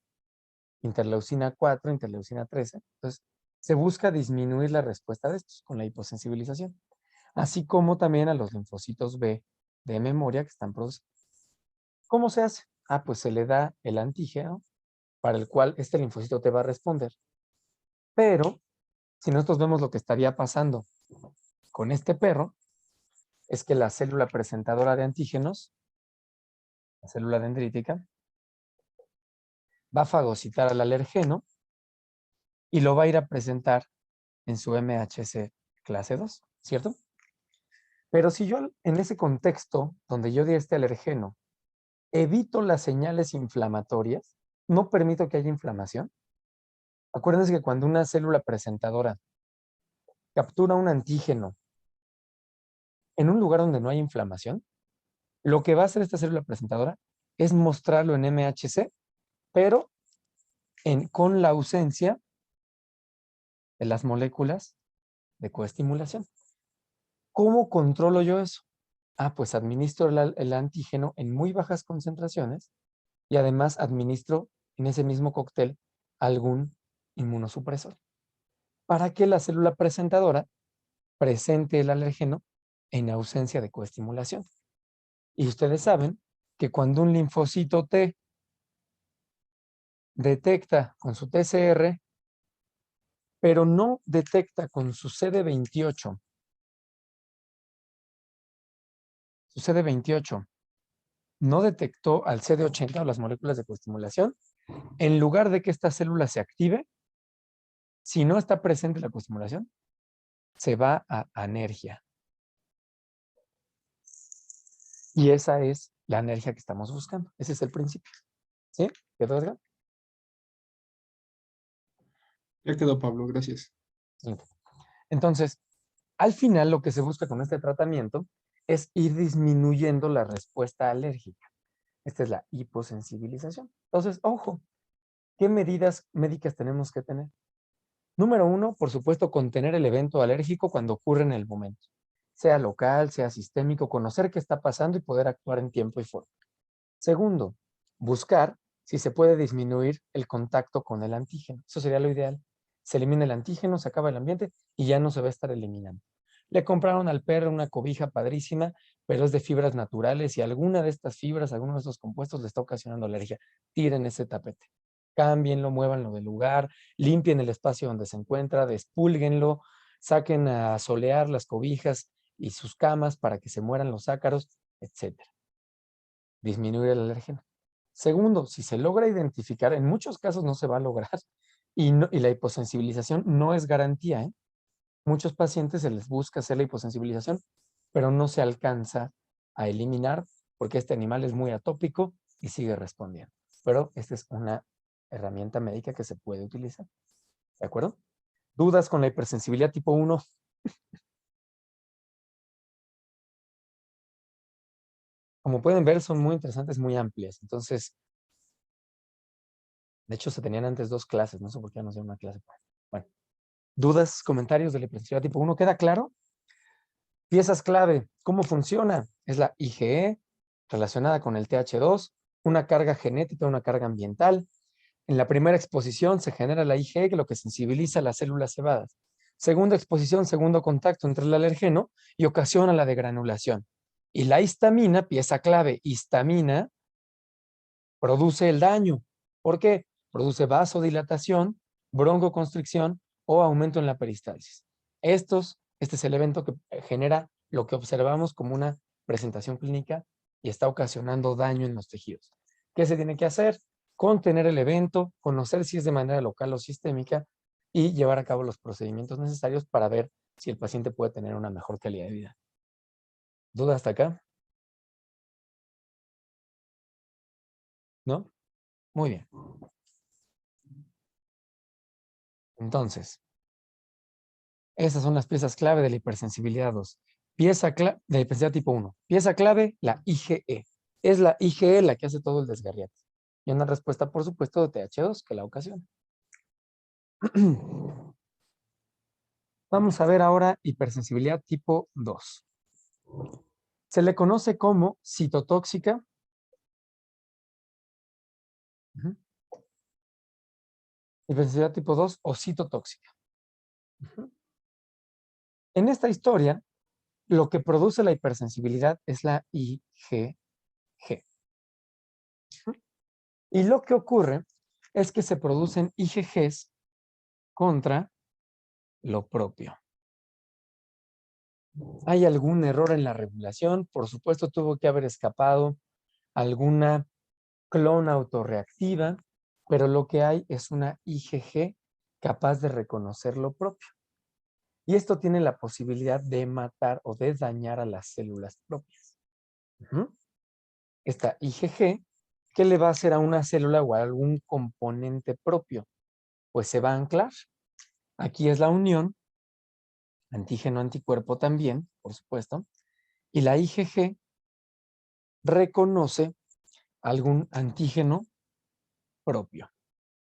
interleucina 4, interleucina 13. Entonces, se busca disminuir la respuesta de estos con la hiposensibilización, así como también a los linfocitos B de memoria que están produciendo. ¿Cómo se hace? Ah, pues se le da el antígeno para el cual este linfocito te va a responder. Pero, si nosotros vemos lo que estaría pasando con este perro, es que la célula presentadora de antígenos, la célula dendrítica, va a fagocitar al alergeno y lo va a ir a presentar en su MHC clase 2, ¿cierto? Pero si yo en ese contexto donde yo di este alergeno evito las señales inflamatorias, no permito que haya inflamación. Acuérdense que cuando una célula presentadora captura un antígeno en un lugar donde no hay inflamación, lo que va a hacer esta célula presentadora es mostrarlo en MHC, pero con la ausencia de las moléculas de coestimulación. ¿Cómo controlo yo eso? Ah, pues administro el antígeno en muy bajas concentraciones y además administro en ese mismo cóctel algún inmunosupresor para que la célula presentadora presente el alergeno en ausencia de coestimulación. Y ustedes saben que cuando un linfocito T detecta con su TCR, pero no detecta con su CD28, no detectó al CD80 o las moléculas de coestimulación, en lugar de que esta célula se active, si no está presente la coestimulación, se va a anergia. Y esa es la anergia que estamos buscando. Ese es el principio. ¿Sí? ¿Quedó, Edgar? Ya quedó, Pablo, gracias. Sí. Entonces, al final lo que se busca con este tratamiento es ir disminuyendo la respuesta alérgica. Esta es la hiposensibilización. Entonces, ojo, ¿qué medidas médicas tenemos que tener? Número 1, por supuesto, contener el evento alérgico cuando ocurre en el momento. Sea local, sea sistémico, conocer qué está pasando y poder actuar en tiempo y forma. Segundo, buscar si se puede disminuir el contacto con el antígeno. Eso sería lo ideal. Se elimina el antígeno, se acaba el ambiente y ya no se va a estar eliminando. Le compraron al perro una cobija padrísima, pero es de fibras naturales y alguna de estas fibras, alguno de estos compuestos le está ocasionando alergia. Tiren ese tapete. Cámbienlo, muévanlo del lugar, limpien el espacio donde se encuentra, despúlguenlo, saquen a solear las cobijas y sus camas para que se mueran los ácaros, etc. Disminuir el alérgeno. Segundo, si se logra identificar, en muchos casos no se va a lograr y la hiposensibilización no es garantía, ¿eh? Muchos pacientes se les busca hacer la hiposensibilización, pero no se alcanza a eliminar porque este animal es muy atópico y sigue respondiendo. Pero esta es una herramienta médica que se puede utilizar. ¿De acuerdo? ¿Dudas con la hipersensibilidad tipo 1? Como pueden ver, son muy interesantes, muy amplias. Entonces, de hecho, se tenían antes 2 clases. No sé por qué no sé una clase. Bueno, ¿dudas, comentarios de la hipersensibilidad tipo 1? ¿Queda claro? Piezas clave. ¿Cómo funciona? Es la IgE relacionada con el TH2, una carga genética, una carga ambiental. En la primera exposición se genera la IgE, que es lo que sensibiliza las células cebadas. Segunda exposición, segundo contacto entre el alergeno y ocasiona la degranulación. Y la histamina, pieza clave, histamina, produce el daño. ¿Por qué? Produce vasodilatación, broncoconstricción o aumento en la peristalsis. Este es el evento que genera lo que observamos como una presentación clínica y está ocasionando daño en los tejidos. ¿Qué se tiene que hacer? Contener el evento, conocer si es de manera local o sistémica y llevar a cabo los procedimientos necesarios para ver si el paciente puede tener una mejor calidad de vida. ¿Duda hasta acá? ¿No? Muy bien. Entonces, esas son las piezas clave de la hipersensibilidad 2. Pieza clave de la hipersensibilidad tipo 1. Pieza clave, la IgE. Es la IgE la que hace todo el desgarriate. Y una respuesta, por supuesto, de TH2 que la ocasiona. Vamos a ver ahora hipersensibilidad tipo 2. Se le conoce como citotóxica. Hipersensibilidad tipo 2 o citotóxica. En esta historia, lo que produce la hipersensibilidad es la IgG. Y lo que ocurre es que se producen IgGs contra lo propio. ¿Hay algún error en la regulación? Por supuesto, tuvo que haber escapado alguna clon autorreactiva, pero lo que hay es una IgG capaz de reconocer lo propio. Y esto tiene la posibilidad de matar o de dañar a las células propias. Esta IgG, ¿qué le va a hacer a una célula o a algún componente propio? Pues se va a anclar. Aquí es la unión, antígeno-anticuerpo también, por supuesto, y la IgG reconoce algún antígeno propio.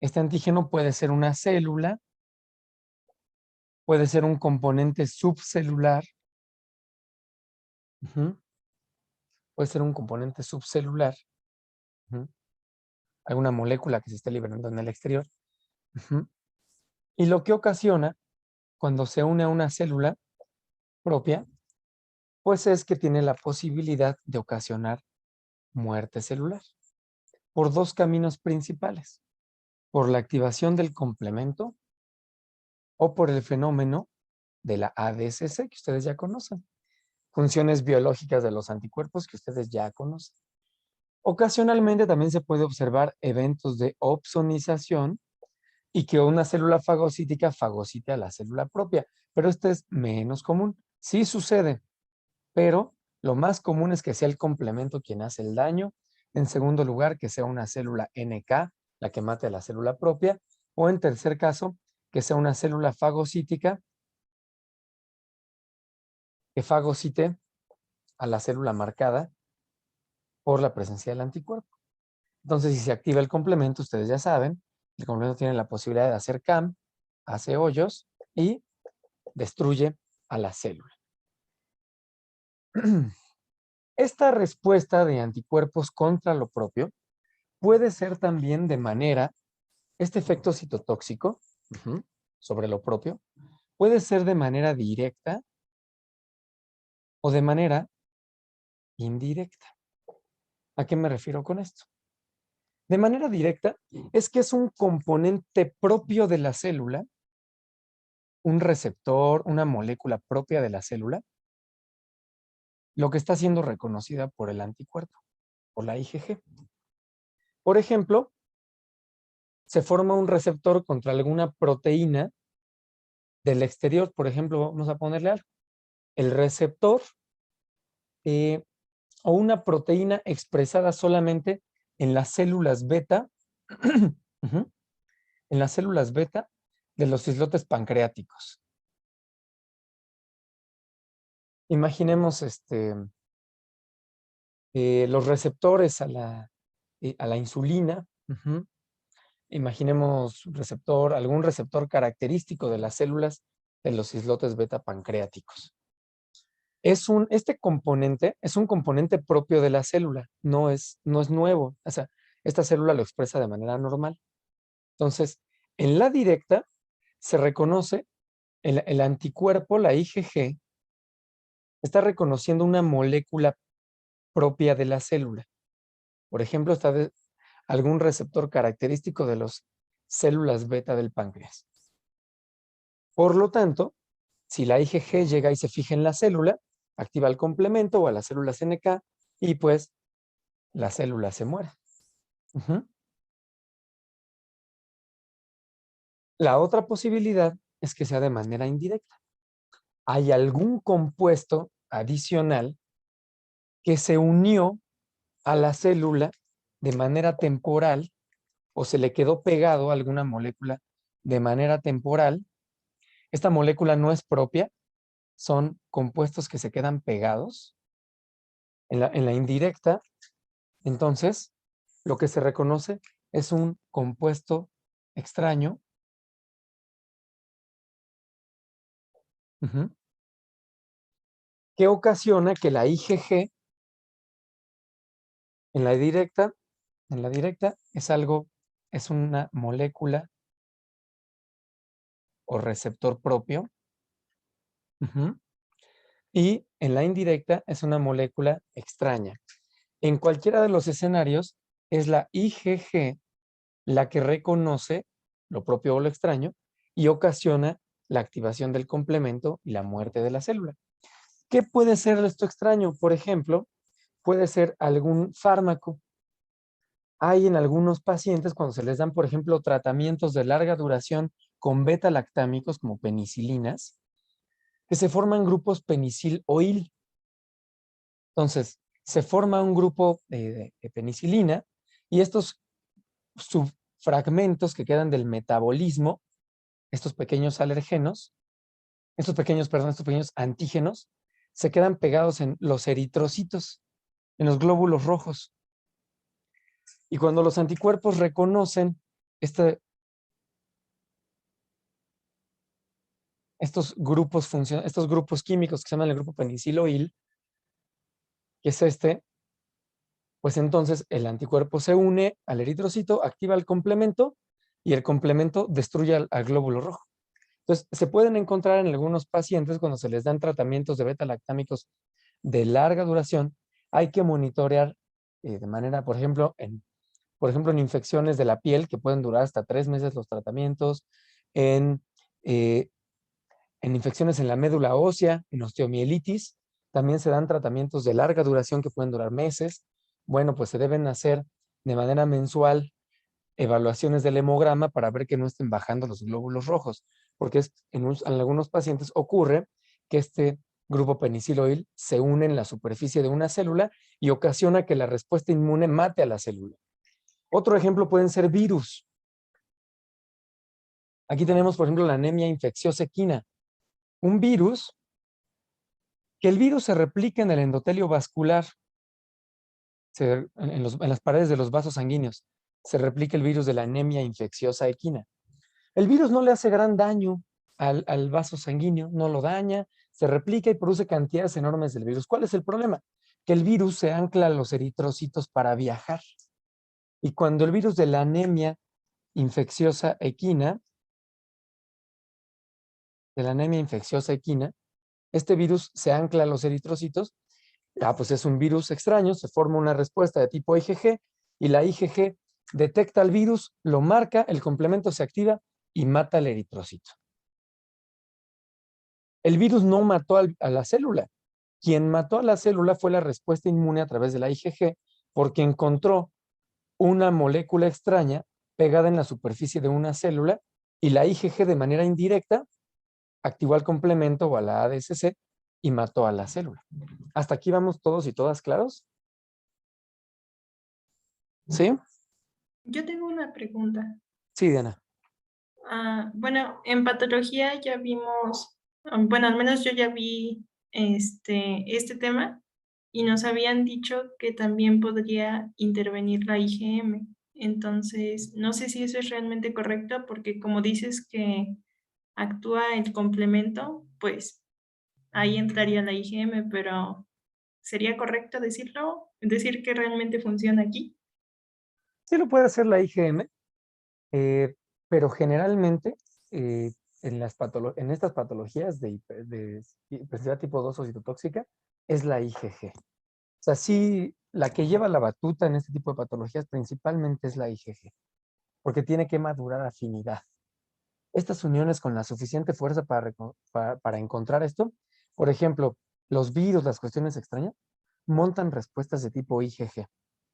Este antígeno puede ser una célula, puede ser un componente subcelular, puede ser un componente subcelular, alguna molécula que se esté liberando en el exterior. Y lo que ocasiona cuando se une a una célula propia, pues es que tiene la posibilidad de ocasionar muerte celular por 2 caminos principales: por la activación del complemento o por el fenómeno de la ADCC que ustedes ya conocen. Funciones biológicas de los anticuerpos que ustedes ya conocen. Ocasionalmente también se puede observar eventos de opsonización y que una célula fagocítica fagocite a la célula propia, pero esto es menos común. Sí sucede, pero lo más común es que sea el complemento quien hace el daño. En segundo lugar, que sea una célula NK la que mate a la célula propia, o en tercer caso, que sea una célula fagocítica que fagocite a la célula marcada por la presencia del anticuerpo. Entonces, si se activa el complemento, ustedes ya saben, el complemento tiene la posibilidad de hacer CAM, hace hoyos y destruye a la célula. Esta respuesta de anticuerpos contra lo propio puede ser también de manera, este efecto citotóxico sobre lo propio, puede ser de manera directa o de manera indirecta. ¿A qué me refiero con esto? De manera directa es que es un componente propio de la célula, un receptor, una molécula propia de la célula, lo que está siendo reconocida por el anticuerpo, por la IgG. Por ejemplo, se forma un receptor contra alguna proteína del exterior. Por ejemplo, vamos a ponerle algo. El receptor o una proteína expresada solamente en las células beta, ujú, en las células beta de los islotes pancreáticos. Imaginemos los receptores a la insulina. Ujú. Imaginemos algún receptor característico de las células de los islotes beta pancreáticos. Este componente es un componente propio de la célula, no es nuevo. O sea, esta célula lo expresa de manera normal. Entonces, en la directa se reconoce el anticuerpo, la IgG, está reconociendo una molécula propia de la célula. Por ejemplo, está algún receptor característico de las células beta del páncreas. Por lo tanto, si la IgG llega y se fija en la célula, activa el complemento o a las células NK y pues la célula se muere. Ujú. La otra posibilidad es que sea de manera indirecta. Hay algún compuesto adicional que se unió a la célula de manera temporal o se le quedó pegado a alguna molécula de manera temporal. Esta molécula no es propia, son compuestos que se quedan pegados. En la indirecta, entonces, lo que se reconoce es un compuesto extraño. Ujú. Que ocasiona que la IgG en la directa es una molécula o receptor propio. Ujú. Y en la indirecta es una molécula extraña. En cualquiera de los escenarios es la IgG la que reconoce lo propio o lo extraño y ocasiona la activación del complemento y la muerte de la célula. ¿Qué puede ser esto extraño? Por ejemplo, puede ser algún fármaco. Hay en algunos pacientes cuando se les dan, por ejemplo, tratamientos de larga duración con beta-lactámicos como penicilinas, que se forman grupos penicil-OIL. Entonces, se forma un grupo de penicilina y estos subfragmentos que quedan del metabolismo, estos pequeños alergenos, estos pequeños antígenos, se quedan pegados en los eritrocitos, en los glóbulos rojos. Y cuando los anticuerpos reconocen estos grupos químicos que se llaman el grupo penicil-OIL, que es pues entonces el anticuerpo se une al eritrocito, activa el complemento y el complemento destruye al glóbulo rojo. Entonces, se pueden encontrar en algunos pacientes cuando se les dan tratamientos de beta-lactámicos de larga duración, hay que monitorear de manera, por ejemplo, en infecciones de la piel que pueden durar hasta 3 meses los tratamientos, en infecciones en la médula ósea, en osteomielitis, también se dan tratamientos de larga duración que pueden durar meses. Bueno, pues se deben hacer de manera mensual evaluaciones del hemograma para ver que no estén bajando los glóbulos rojos, porque en algunos pacientes ocurre que este grupo penicil-OIL se une en la superficie de una célula y ocasiona que la respuesta inmune mate a la célula. Otro ejemplo pueden ser virus. Aquí tenemos, por ejemplo, la anemia infecciosa equina. Un virus, que el virus se replica en el endotelio vascular, en las paredes de los vasos sanguíneos, se replica el virus de la anemia infecciosa equina. El virus no le hace gran daño al vaso sanguíneo, no lo daña, se replica y produce cantidades enormes del virus. ¿Cuál es el problema? Que el virus se ancla a los eritrocitos para viajar. Y cuando el virus de la anemia infecciosa equina, Este virus se ancla a los eritrocitos. Pues es un virus extraño, se forma una respuesta de tipo IgG y la IgG detecta el virus, lo marca, el complemento se activa y mata al eritrocito. El virus no mató a la célula. Quien mató a la célula fue la respuesta inmune a través de la IgG porque encontró una molécula extraña pegada en la superficie de una célula y la IgG de manera indirecta activó al complemento o a la ADCC y mató a la célula. ¿Hasta aquí vamos todos y todas claros? ¿Sí? Yo tengo una pregunta. Sí, Diana. Bueno, en patología ya vimos, bueno, al menos yo ya vi este tema y nos habían dicho que también podría intervenir la IgM. Entonces, no sé si eso es realmente correcto porque como dices que actúa el complemento, pues ahí entraría la IgM, pero ¿sería correcto decirlo? ¿Decir que realmente funciona aquí? Sí lo puede hacer la IgM, pero generalmente en estas patologías de hipersensibilidad tipo 2 o citotóxica es la IgG. O sea, sí, la que lleva la batuta en este tipo de patologías principalmente es la IgG, porque tiene que madurar afinidad. Estas uniones con la suficiente fuerza para encontrar esto, por ejemplo, los virus, las cuestiones extrañas, montan respuestas de tipo IgG,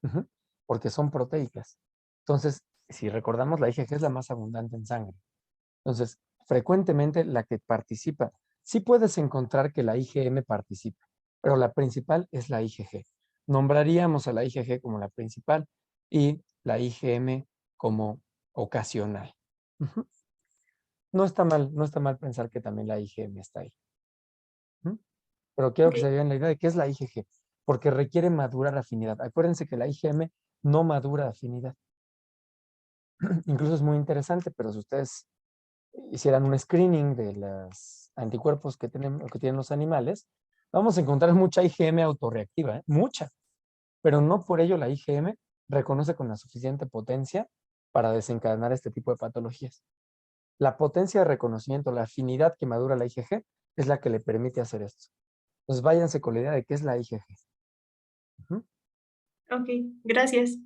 ujú, porque son proteicas. Entonces, si recordamos, la IgG es la más abundante en sangre. Entonces, frecuentemente la que participa, sí puedes encontrar que la IgM participa, pero la principal es la IgG. Nombraríamos a la IgG como la principal y la IgM como ocasional. Ujú. No está mal pensar que también la IgM está ahí. ¿Mm? Pero quiero que se vean la idea de qué es la IgG, porque requiere madurar afinidad. Acuérdense que la IgM no madura afinidad. Incluso es muy interesante, pero si ustedes hicieran un screening de los anticuerpos que tienen los animales, vamos a encontrar mucha IgM autorreactiva, mucha, pero no por ello la IgM reconoce con la suficiente potencia para desencadenar este tipo de patologías. La potencia de reconocimiento, la afinidad que madura la IgG es la que le permite hacer esto. Entonces váyanse con la idea de qué es la IgG. Ujú. Ok, gracias.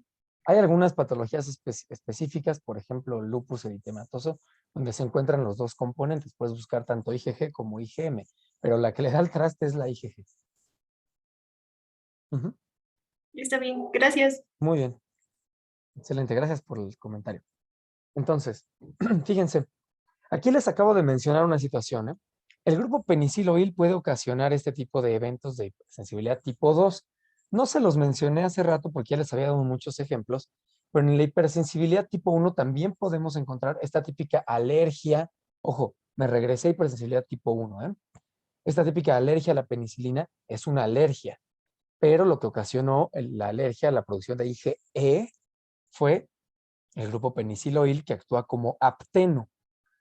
Hay algunas patologías específicas, por ejemplo, lupus eritematoso, donde se encuentran los dos componentes. Puedes buscar tanto IgG como IgM, pero la que le da el traste es la IgG. Ujú. Está bien, gracias. Muy bien. Excelente, gracias por el comentario. Entonces, fíjense, aquí les acabo de mencionar una situación, ¿eh? El grupo peniciloil puede ocasionar este tipo de eventos de hipersensibilidad tipo 2. No se los mencioné hace rato porque ya les había dado muchos ejemplos, pero en la hipersensibilidad tipo 1 también podemos encontrar esta típica alergia. Ojo, me regresé a hipersensibilidad tipo 1, ¿eh? Esta típica alergia a la penicilina es una alergia, pero lo que ocasionó la alergia a la producción de IgE fue el grupo peniciloil que actúa como apteno.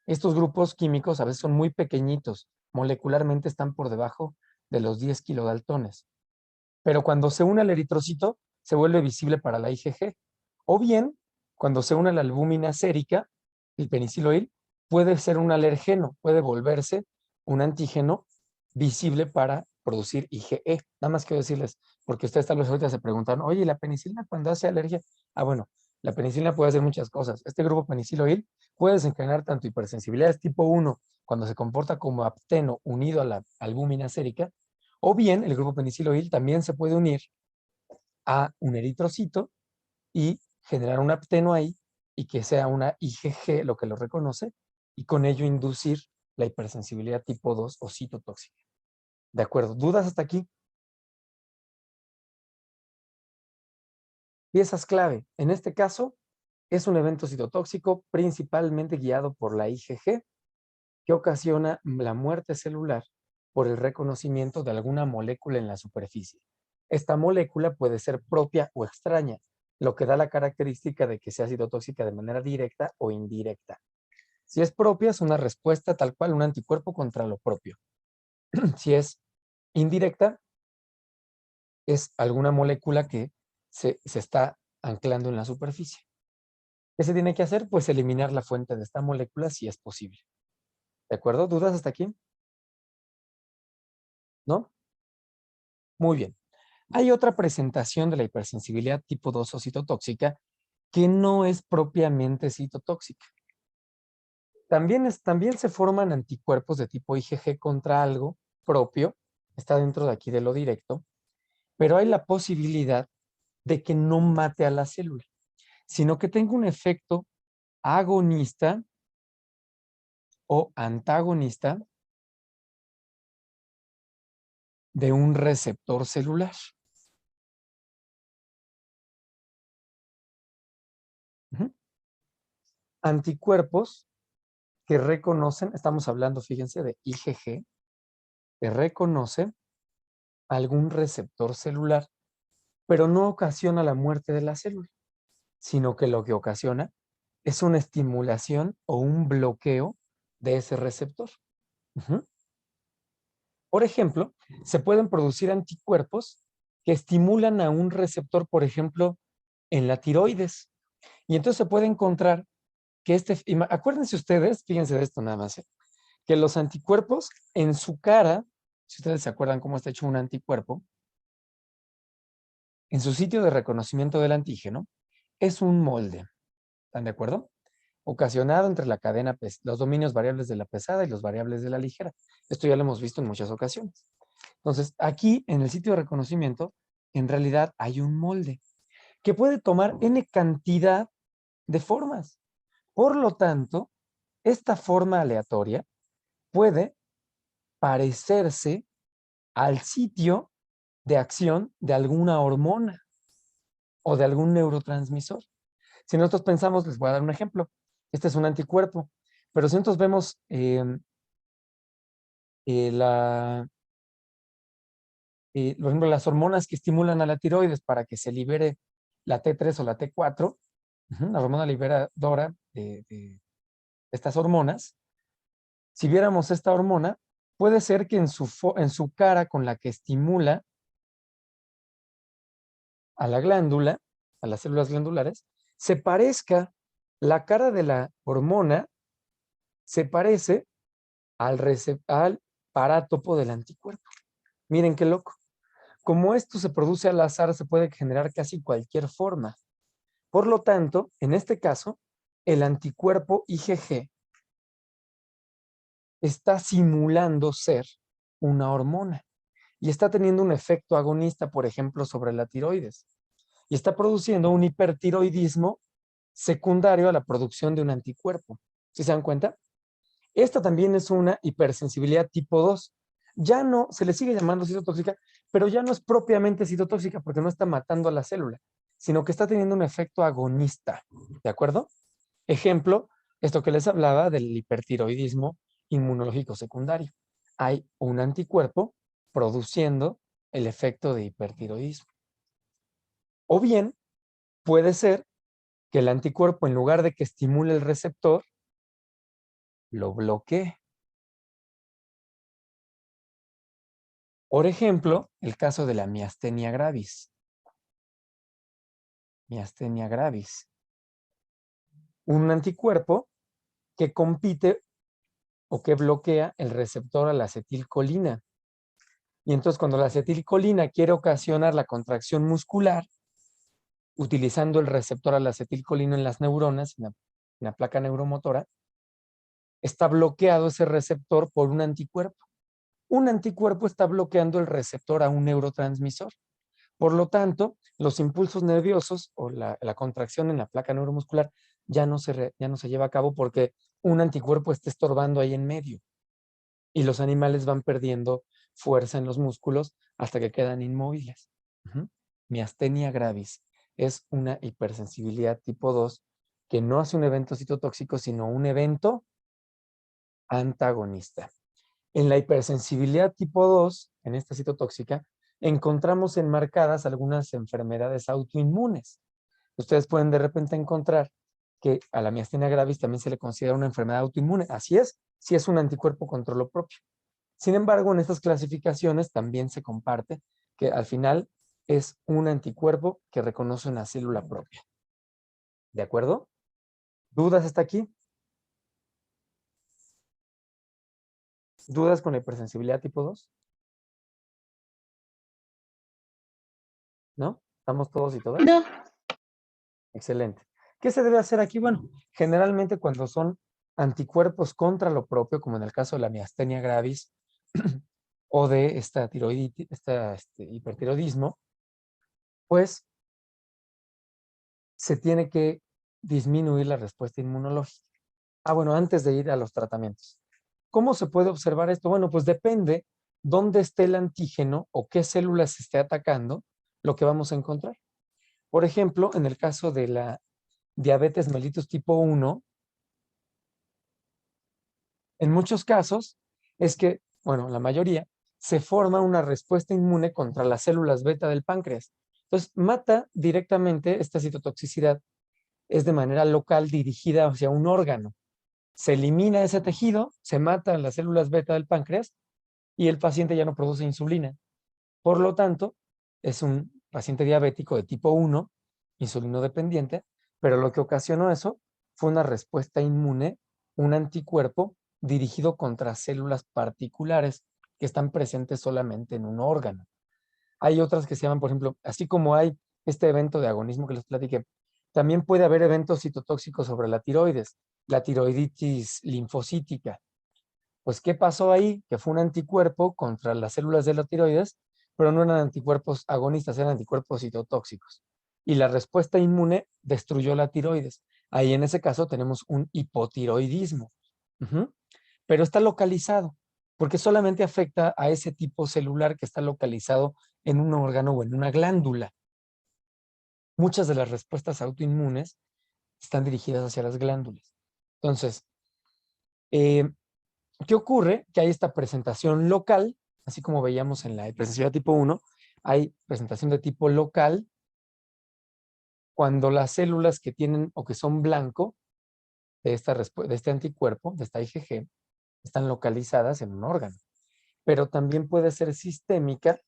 Estos grupos químicos a veces son muy pequeñitos, molecularmente están por debajo de los 10 kilodaltones. Pero cuando se une al eritrocito, se vuelve visible para la IgG. O bien, cuando se une a la albúmina sérica, el peniciloil puede ser un alergeno, puede volverse un antígeno visible para producir IgE. Nada más quiero decirles, porque ustedes tal vez ahorita se preguntan, oye, ¿la penicilina cuando hace alergia? Bueno, la penicilina puede hacer muchas cosas. Este grupo peniciloil puede desencadenar tanto hipersensibilidades tipo 1, cuando se comporta como apteno unido a la albúmina sérica, o bien el grupo peniciloil también se puede unir a un eritrocito y generar un apteno ahí y que sea una IgG lo que lo reconoce y con ello inducir la hipersensibilidad tipo 2 o citotóxica. ¿De acuerdo? ¿Dudas hasta aquí? Piezas clave. En este caso, es un evento citotóxico principalmente guiado por la IgG que ocasiona la muerte celular por el reconocimiento de alguna molécula en la superficie. Esta molécula puede ser propia o extraña, lo que da la característica de que sea citotóxica de manera directa o indirecta. Si es propia, es una respuesta tal cual, un anticuerpo contra lo propio. Si es indirecta, es alguna molécula que se está anclando en la superficie. ¿Qué se tiene que hacer? Pues eliminar la fuente de esta molécula si es posible. ¿De acuerdo? ¿Dudas hasta aquí? ¿no? Muy bien. Hay otra presentación de la hipersensibilidad tipo 2 o citotóxica que no es propiamente citotóxica. También se forman anticuerpos de tipo IgG contra algo propio, está dentro de aquí de lo directo, pero hay la posibilidad de que no mate a la célula, sino que tenga un efecto agonista o antagonista de un receptor celular. Ujú. Anticuerpos que reconocen, estamos hablando, fíjense, de IgG, que reconoce algún receptor celular, pero no ocasiona la muerte de la célula, sino que lo que ocasiona es una estimulación o un bloqueo de ese receptor. Ujú. Por ejemplo, se pueden producir anticuerpos que estimulan a un receptor, por ejemplo, en la tiroides. Y entonces se puede encontrar que acuérdense ustedes, fíjense de esto nada más, que los anticuerpos en su cara, si ustedes se acuerdan cómo está hecho un anticuerpo, en su sitio de reconocimiento del antígeno, es un molde. ¿Están de acuerdo? Ocasionado entre la cadena, los dominios variables de la pesada y los variables de la ligera. Esto ya lo hemos visto en muchas ocasiones. Entonces, aquí en el sitio de reconocimiento, en realidad hay un molde que puede tomar n cantidad de formas. Por lo tanto, esta forma aleatoria puede parecerse al sitio de acción de alguna hormona o de algún neurotransmisor. Si nosotros pensamos, les voy a dar un ejemplo. Este es un anticuerpo, pero si nosotros vemos por ejemplo, las hormonas que estimulan a la tiroides para que se libere la T3 o la T4, la hormona liberadora de estas hormonas, si viéramos esta hormona, puede ser que en su cara con la que estimula a la glándula, a las células glandulares, se parezca, la cara de la hormona se parece al parátopo del anticuerpo. Miren qué loco. Como esto se produce al azar, se puede generar casi cualquier forma. Por lo tanto, en este caso, el anticuerpo IgG está simulando ser una hormona y está teniendo un efecto agonista, por ejemplo, sobre la tiroides. Y está produciendo un hipertiroidismo secundario a la producción de un anticuerpo. ¿Sí se dan cuenta? Esta también es una hipersensibilidad tipo 2. Ya no, se le sigue llamando citotóxica, pero ya no es propiamente citotóxica porque no está matando a la célula, sino que está teniendo un efecto agonista. ¿De acuerdo? Ejemplo, esto que les hablaba del hipertiroidismo inmunológico secundario. Hay un anticuerpo produciendo el efecto de hipertiroidismo. O bien, puede ser que el anticuerpo, en lugar de que estimule el receptor, lo bloquee. Por ejemplo, el caso de la miastenia gravis. Miastenia gravis. Un anticuerpo que compite o que bloquea el receptor a la acetilcolina. Y entonces cuando la acetilcolina quiere ocasionar la contracción muscular, utilizando el receptor a la acetilcolina en las neuronas, en la placa neuromotora, está bloqueado ese receptor por un anticuerpo. Un anticuerpo está bloqueando el receptor a un neurotransmisor. Por lo tanto, los impulsos nerviosos o la contracción en la placa neuromuscular ya no se lleva a cabo porque un anticuerpo está estorbando ahí en medio. Y los animales van perdiendo fuerza en los músculos hasta que quedan inmóviles. Miastenia gravis es una hipersensibilidad tipo 2 que no hace un evento citotóxico, sino un evento antagonista. En la hipersensibilidad tipo 2, en esta citotóxica, encontramos enmarcadas algunas enfermedades autoinmunes. Ustedes pueden de repente encontrar que a la miastenia gravis también se le considera una enfermedad autoinmune. Así es, si es un anticuerpo contra lo propio. Sin embargo, en estas clasificaciones también se comparte que al final es un anticuerpo que reconoce una célula propia. ¿De acuerdo? ¿Dudas hasta aquí? ¿Dudas con la hipersensibilidad tipo 2? ¿Estamos todos y todas? No, Excelente. ¿Qué se debe hacer aquí? Bueno, generalmente cuando son anticuerpos contra lo propio, como en el caso de la miastenia gravis o de esta tiroiditis, hipertiroidismo, pues se tiene que disminuir la respuesta inmunológica. Bueno, antes de ir a los tratamientos. ¿Cómo se puede observar esto? Bueno, pues depende dónde esté el antígeno o qué células se esté atacando, lo que vamos a encontrar. Por ejemplo, en el caso de la diabetes mellitus tipo 1, en muchos casos es que, bueno, la mayoría, se forma una respuesta inmune contra las células beta del páncreas. Entonces, mata directamente esta citotoxicidad. Es de manera local dirigida hacia un órgano. Se elimina ese tejido, se matan las células beta del páncreas y el paciente ya no produce insulina. Por lo tanto, es un paciente diabético de tipo 1, insulino dependiente, pero lo que ocasionó eso fue una respuesta inmune, un anticuerpo dirigido contra células particulares que están presentes solamente en un órgano. Hay otras que se llaman, por ejemplo, así como hay este evento de agonismo que les platiqué, también puede haber eventos citotóxicos sobre la tiroides, la tiroiditis linfocítica. Pues, ¿qué pasó ahí? Que fue un anticuerpo contra las células de la tiroides, pero no eran anticuerpos agonistas, eran anticuerpos citotóxicos. Y la respuesta inmune destruyó la tiroides. Ahí en ese caso tenemos un hipotiroidismo. Pero está localizado, porque solamente afecta a ese tipo celular que está localizado en un órgano o en una glándula. Muchas de las respuestas autoinmunes están dirigidas hacia las glándulas. Entonces, ¿qué ocurre? Que hay esta presentación local, así como veíamos en la hipersensibilidad tipo 1, hay presentación de tipo local cuando las células que tienen o que son blanco de este anticuerpo, de esta IgG, están localizadas en un órgano. Pero también puede ser sistémica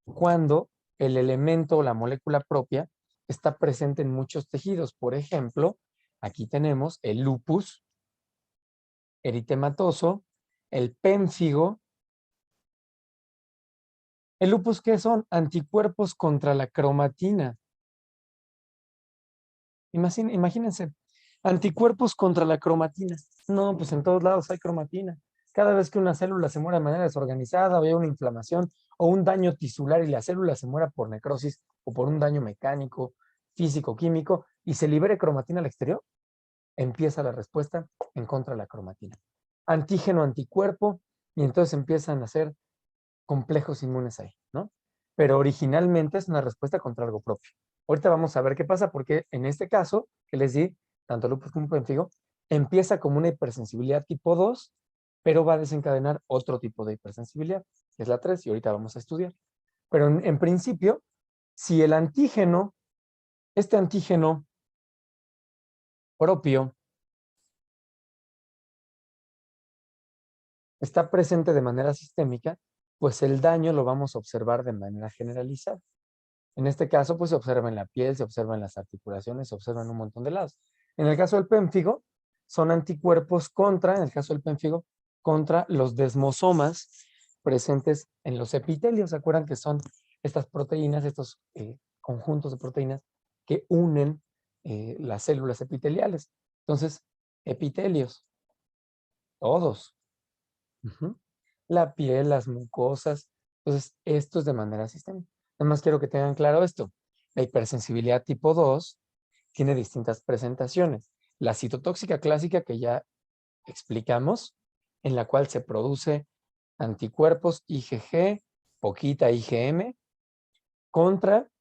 cuando el elemento o la molécula propia está presente en muchos tejidos. Por ejemplo, aquí tenemos el lupus eritematoso, el pénfigo. ¿El lupus qué son? Anticuerpos contra la cromatina. Imagínense, anticuerpos contra la cromatina. No, pues en todos lados hay cromatina. Cada vez que una célula se muere de manera desorganizada o hay una inflamación o un daño tisular y la célula se muera por necrosis o por un daño mecánico, físico, químico y se libere cromatina al exterior, empieza la respuesta en contra de la cromatina. Antígeno, anticuerpo, y entonces empiezan a hacer complejos inmunes ahí, ¿no? Pero originalmente es una respuesta contra algo propio. Ahorita vamos a ver qué pasa, porque en este caso, que les di, tanto lupus como pénfigo, empieza como una hipersensibilidad tipo 2, pero va a desencadenar otro tipo de hipersensibilidad, que es la 3, y ahorita vamos a estudiar. Pero en principio, si el antígeno, este antígeno propio, está presente de manera sistémica, pues el daño lo vamos a observar de manera generalizada. En este caso, pues se observa en la piel, se observa en las articulaciones, se observa en un montón de lados. En el caso del pénfigo, son anticuerpos contra, en el caso del pénfigo, contra los desmosomas presentes en los epitelios. ¿Se acuerdan que son estas proteínas, estos conjuntos de proteínas que unen las células epiteliales? Entonces, epitelios, todos. La piel, las mucosas. Entonces, esto es de manera sistémica. Nada más quiero que tengan claro esto. La hipersensibilidad tipo 2 tiene distintas presentaciones. La citotóxica clásica que ya explicamos, en la cual se produce anticuerpos IgG, poquita IgM, contra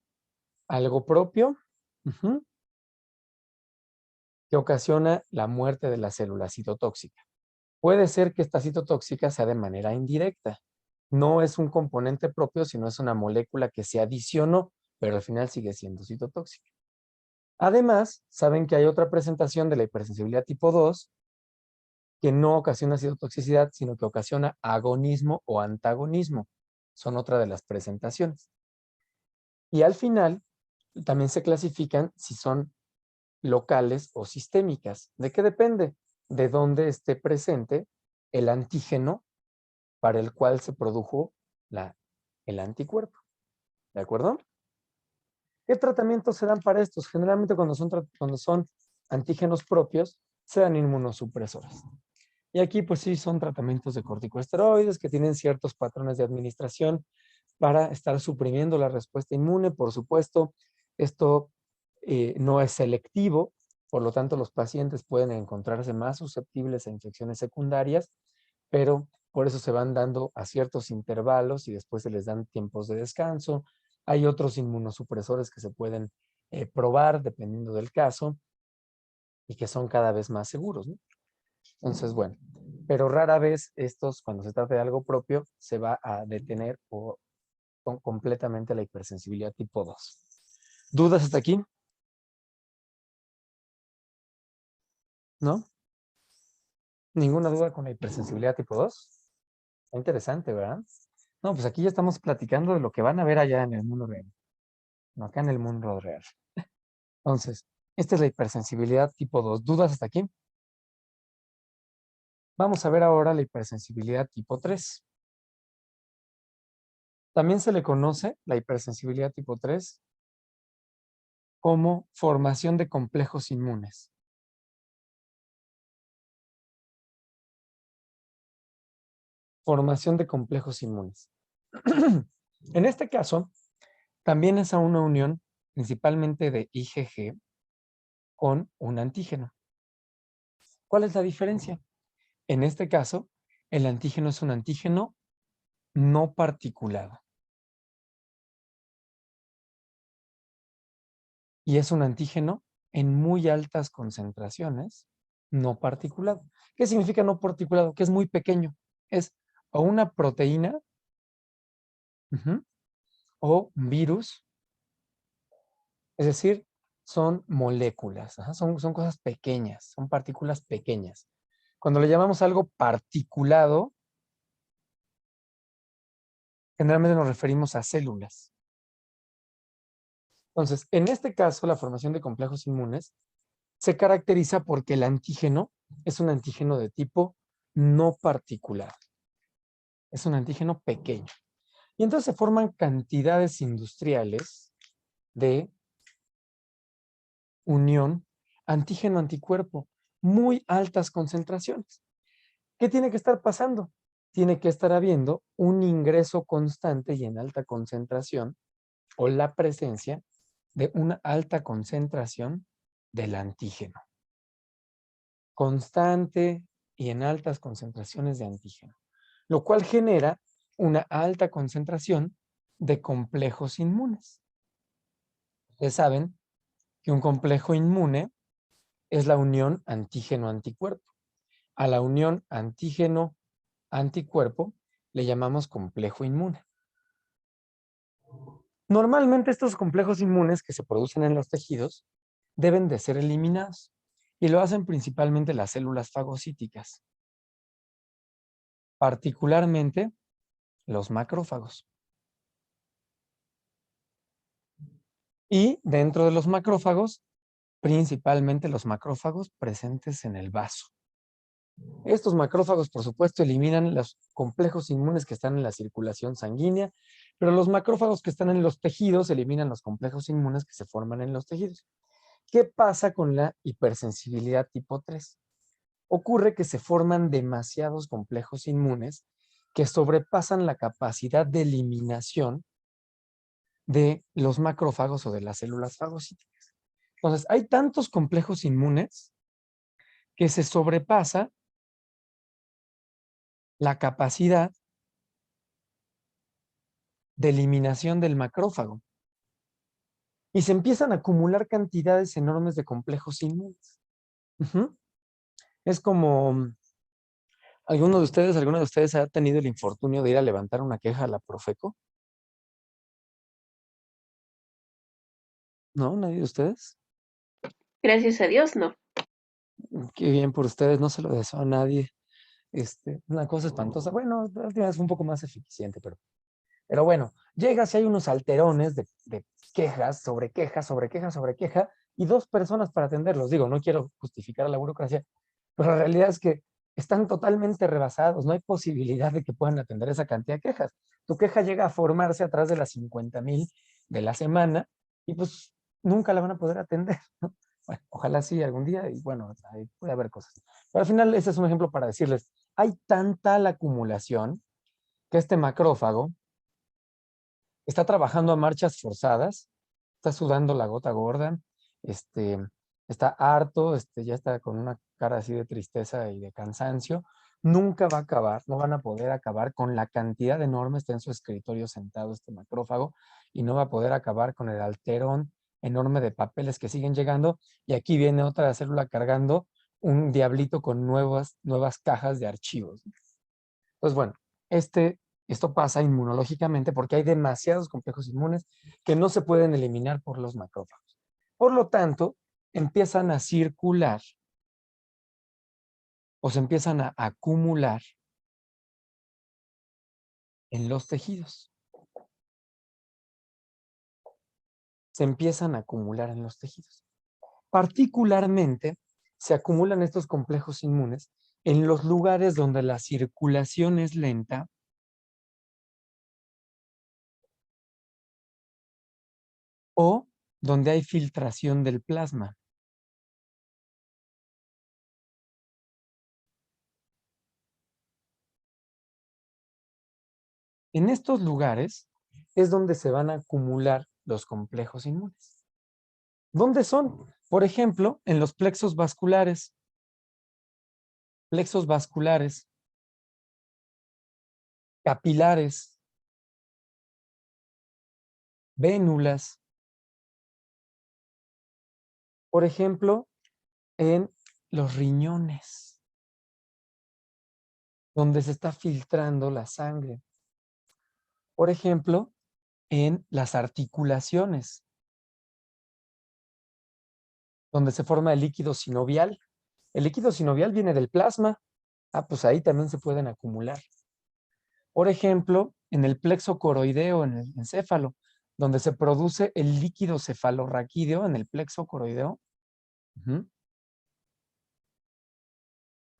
algo propio, que ocasiona la muerte de la célula citotóxica. Puede ser que esta citotóxica sea de manera indirecta. No es un componente propio, sino es una molécula que se adicionó, pero al final sigue siendo citotóxica. Además, saben que hay otra presentación de la hipersensibilidad tipo 2 que no ocasiona citotoxicidad, sino que ocasiona agonismo o antagonismo. Son otra de las presentaciones. Y al final, también se clasifican si son locales o sistémicas. ¿De qué depende? De dónde esté presente el antígeno para el cual se produjo el anticuerpo. ¿De acuerdo? ¿Qué tratamientos se dan para estos? Generalmente cuando son antígenos propios, se dan inmunosupresores. Y aquí pues sí son tratamientos de corticosteroides que tienen ciertos patrones de administración para estar suprimiendo la respuesta inmune. Por supuesto, esto no es selectivo, por lo tanto los pacientes pueden encontrarse más susceptibles a infecciones secundarias, pero por eso se van dando a ciertos intervalos y después se les dan tiempos de descanso. Hay otros inmunosupresores que se pueden probar dependiendo del caso y que son cada vez más seguros, ¿no? Entonces, bueno, pero rara vez estos, cuando se trata de algo propio, se va a detener completamente la hipersensibilidad tipo 2. ¿Dudas hasta aquí? ¿No? ¿Ninguna duda con la hipersensibilidad tipo 2? Está interesante, ¿verdad? No, pues aquí ya estamos platicando de lo que van a ver allá en el mundo real. No, acá en el mundo real. Entonces, esta es la hipersensibilidad tipo 2. ¿Dudas hasta aquí? Vamos a ver ahora la hipersensibilidad tipo 3. También se le conoce la hipersensibilidad tipo 3 como formación de complejos inmunes. Formación de complejos inmunes. En este caso, también es a una unión principalmente de IgG con un antígeno. ¿Cuál es la diferencia? En este caso, el antígeno es un antígeno no particulado. Y es un antígeno en muy altas concentraciones no particulado. ¿Qué significa no particulado? Que es muy pequeño. Es o una proteína o un virus. Es decir, son moléculas. Son cosas pequeñas, son partículas pequeñas. Cuando le llamamos algo particulado, generalmente nos referimos a células. Entonces, en este caso, la formación de complejos inmunes se caracteriza porque el antígeno es un antígeno de tipo no particular. Es un antígeno pequeño. Y entonces se forman cantidades industriales de unión antígeno-anticuerpo, muy altas concentraciones. ¿Qué tiene que estar pasando? Tiene que estar habiendo un ingreso constante y en alta concentración, o la presencia de una alta concentración del antígeno. Constante y en altas concentraciones de antígeno, lo cual genera una alta concentración de complejos inmunes. Ustedes saben que un complejo inmune es la unión antígeno-anticuerpo. A la unión antígeno-anticuerpo le llamamos complejo inmune. Normalmente estos complejos inmunes que se producen en los tejidos deben de ser eliminados y lo hacen principalmente las células fagocíticas, particularmente los macrófagos. Y dentro de los macrófagos, principalmente los macrófagos presentes en el vaso. Estos macrófagos, por supuesto, eliminan los complejos inmunes que están en la circulación sanguínea, pero los macrófagos que están en los tejidos eliminan los complejos inmunes que se forman en los tejidos. ¿Qué pasa con la hipersensibilidad tipo 3? Ocurre que se forman demasiados complejos inmunes que sobrepasan la capacidad de eliminación de los macrófagos o de las células fagocíticas. Entonces, hay tantos complejos inmunes que se sobrepasa la capacidad de eliminación del macrófago. Y se empiezan a acumular cantidades enormes de complejos inmunes. Es como, ¿alguno de ustedes ha tenido el infortunio de ir a levantar una queja a la Profeco? ¿No? ¿Nadie de ustedes? Gracias a Dios, no. Qué bien por ustedes, no se lo deseo a nadie. Una cosa espantosa. Bueno, la última vez fue un poco más eficiente, pero bueno, llegas y hay unos alterones de quejas, sobre queja, sobre queja, sobre queja, y 2 personas para atenderlos. Digo, no quiero justificar a la burocracia, pero la realidad es que están totalmente rebasados. No hay posibilidad de que puedan atender esa cantidad de quejas. Tu queja llega a formarse atrás de las 50,000 de la semana y pues nunca la van a poder atender, ¿no? Bueno, ojalá sí algún día y bueno, ahí puede haber cosas. Pero al final ese es un ejemplo para decirles, hay tanta la acumulación que este macrófago está trabajando a marchas forzadas, está sudando la gota gorda, este, está harto, ya está con una cara así de tristeza y de cansancio. Nunca va a acabar, no van a poder acabar con la cantidad enorme, está en su escritorio sentado este macrófago, y no va a poder acabar con el alterón enorme de papeles que siguen llegando. Y aquí viene otra célula cargando un diablito con nuevas cajas de archivos. Pues bueno, esto pasa inmunológicamente porque hay demasiados complejos inmunes que no se pueden eliminar por los macrófagos. Por lo tanto, empiezan a circular o se empiezan a acumular en los tejidos. Se empiezan a acumular en los tejidos. Particularmente, se acumulan estos complejos inmunes en los lugares donde la circulación es lenta o donde hay filtración del plasma. En estos lugares es donde se van a acumular los complejos inmunes. ¿Dónde son? Por ejemplo, en los plexos vasculares. Plexos vasculares, capilares, vénulas. Por ejemplo, en los riñones, donde se está filtrando la sangre. Por ejemplo, en las articulaciones, donde se forma el líquido sinovial. El líquido sinovial viene del plasma. Pues ahí también se pueden acumular. Por ejemplo, en el plexo coroideo, en el encéfalo, donde se produce el líquido cefalorraquídeo, en el plexo coroideo.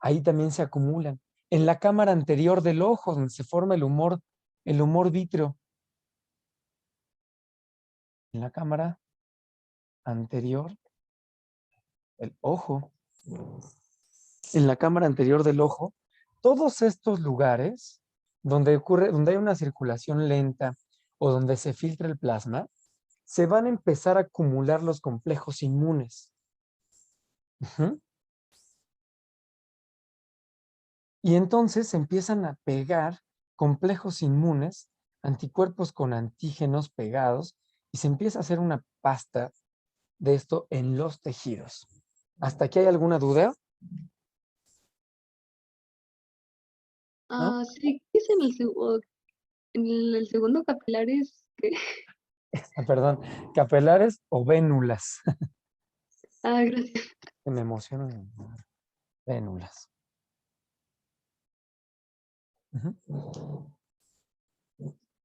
Ahí también se acumulan. En la cámara anterior del ojo, donde se forma el humor vítreo. En la cámara anterior del ojo. En la cámara anterior del ojo. Todos estos lugares donde hay una circulación lenta o donde se filtra el plasma, se van a empezar a acumular los complejos inmunes. Y entonces se empiezan a pegar complejos inmunes, anticuerpos con antígenos pegados, y se empieza a hacer una pasta de esto en los tejidos. ¿Hasta aquí hay alguna duda? ¿No? Sí, ¿qué es en el segundo capilar es qué? Perdón, capilares o vénulas. Gracias. Que me emocionan. Vénulas.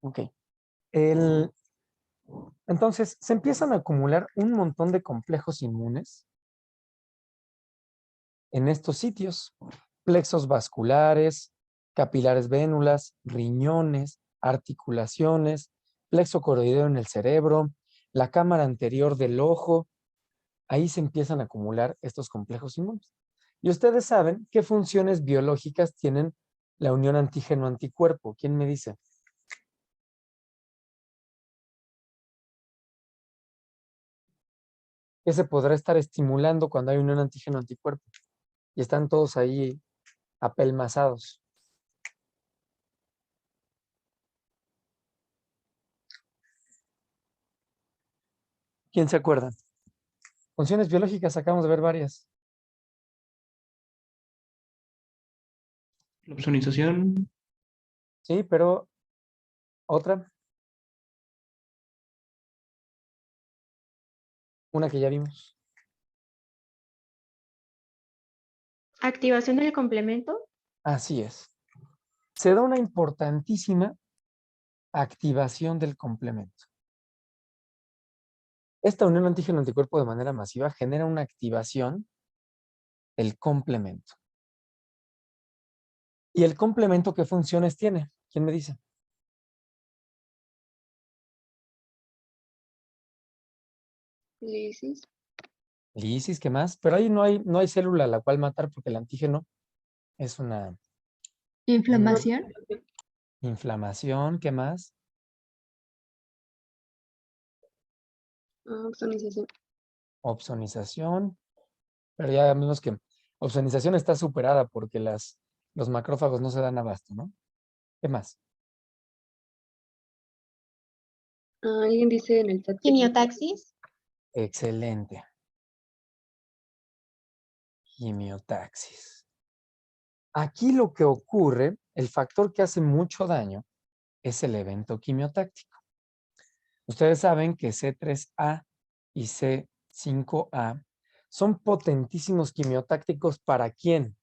Ok. Entonces, se empiezan a acumular un montón de complejos inmunes en estos sitios. Plexos vasculares, capilares vénulas, riñones, articulaciones, plexo coroideo en el cerebro, la cámara anterior del ojo. Ahí se empiezan a acumular estos complejos inmunes. Y ustedes saben qué funciones biológicas tienen la unión antígeno-anticuerpo. ¿Quién me dice? ¿Qué se podrá estar estimulando cuando hay unión antígeno-anticuerpo? Y están todos ahí apelmazados. ¿Quién se acuerda? Funciones biológicas, acabamos de ver varias. La opsonización. Sí, pero otra. Una que ya vimos. Activación del complemento. Así es. Se da una importantísima activación del complemento. Esta unión antígeno-anticuerpo de manera masiva genera una activación del complemento. ¿Y el complemento qué funciones tiene? ¿Quién me dice? Lisis. Lisis, ¿qué más? Pero ahí no hay célula a la cual matar porque el antígeno es una Inflamación. inflamación, ¿qué más? Opsonización. Opsonización, pero ya vimos que opsonización está superada porque los macrófagos no se dan abasto, ¿no? ¿Qué más? Alguien dice en el chat. Quimiotaxis. Excelente. Quimiotaxis. Aquí lo que ocurre, el factor que hace mucho daño, es el evento quimiotáctico. Ustedes saben que C3A y C5A son potentísimos quimiotácticos. ¿Para quién?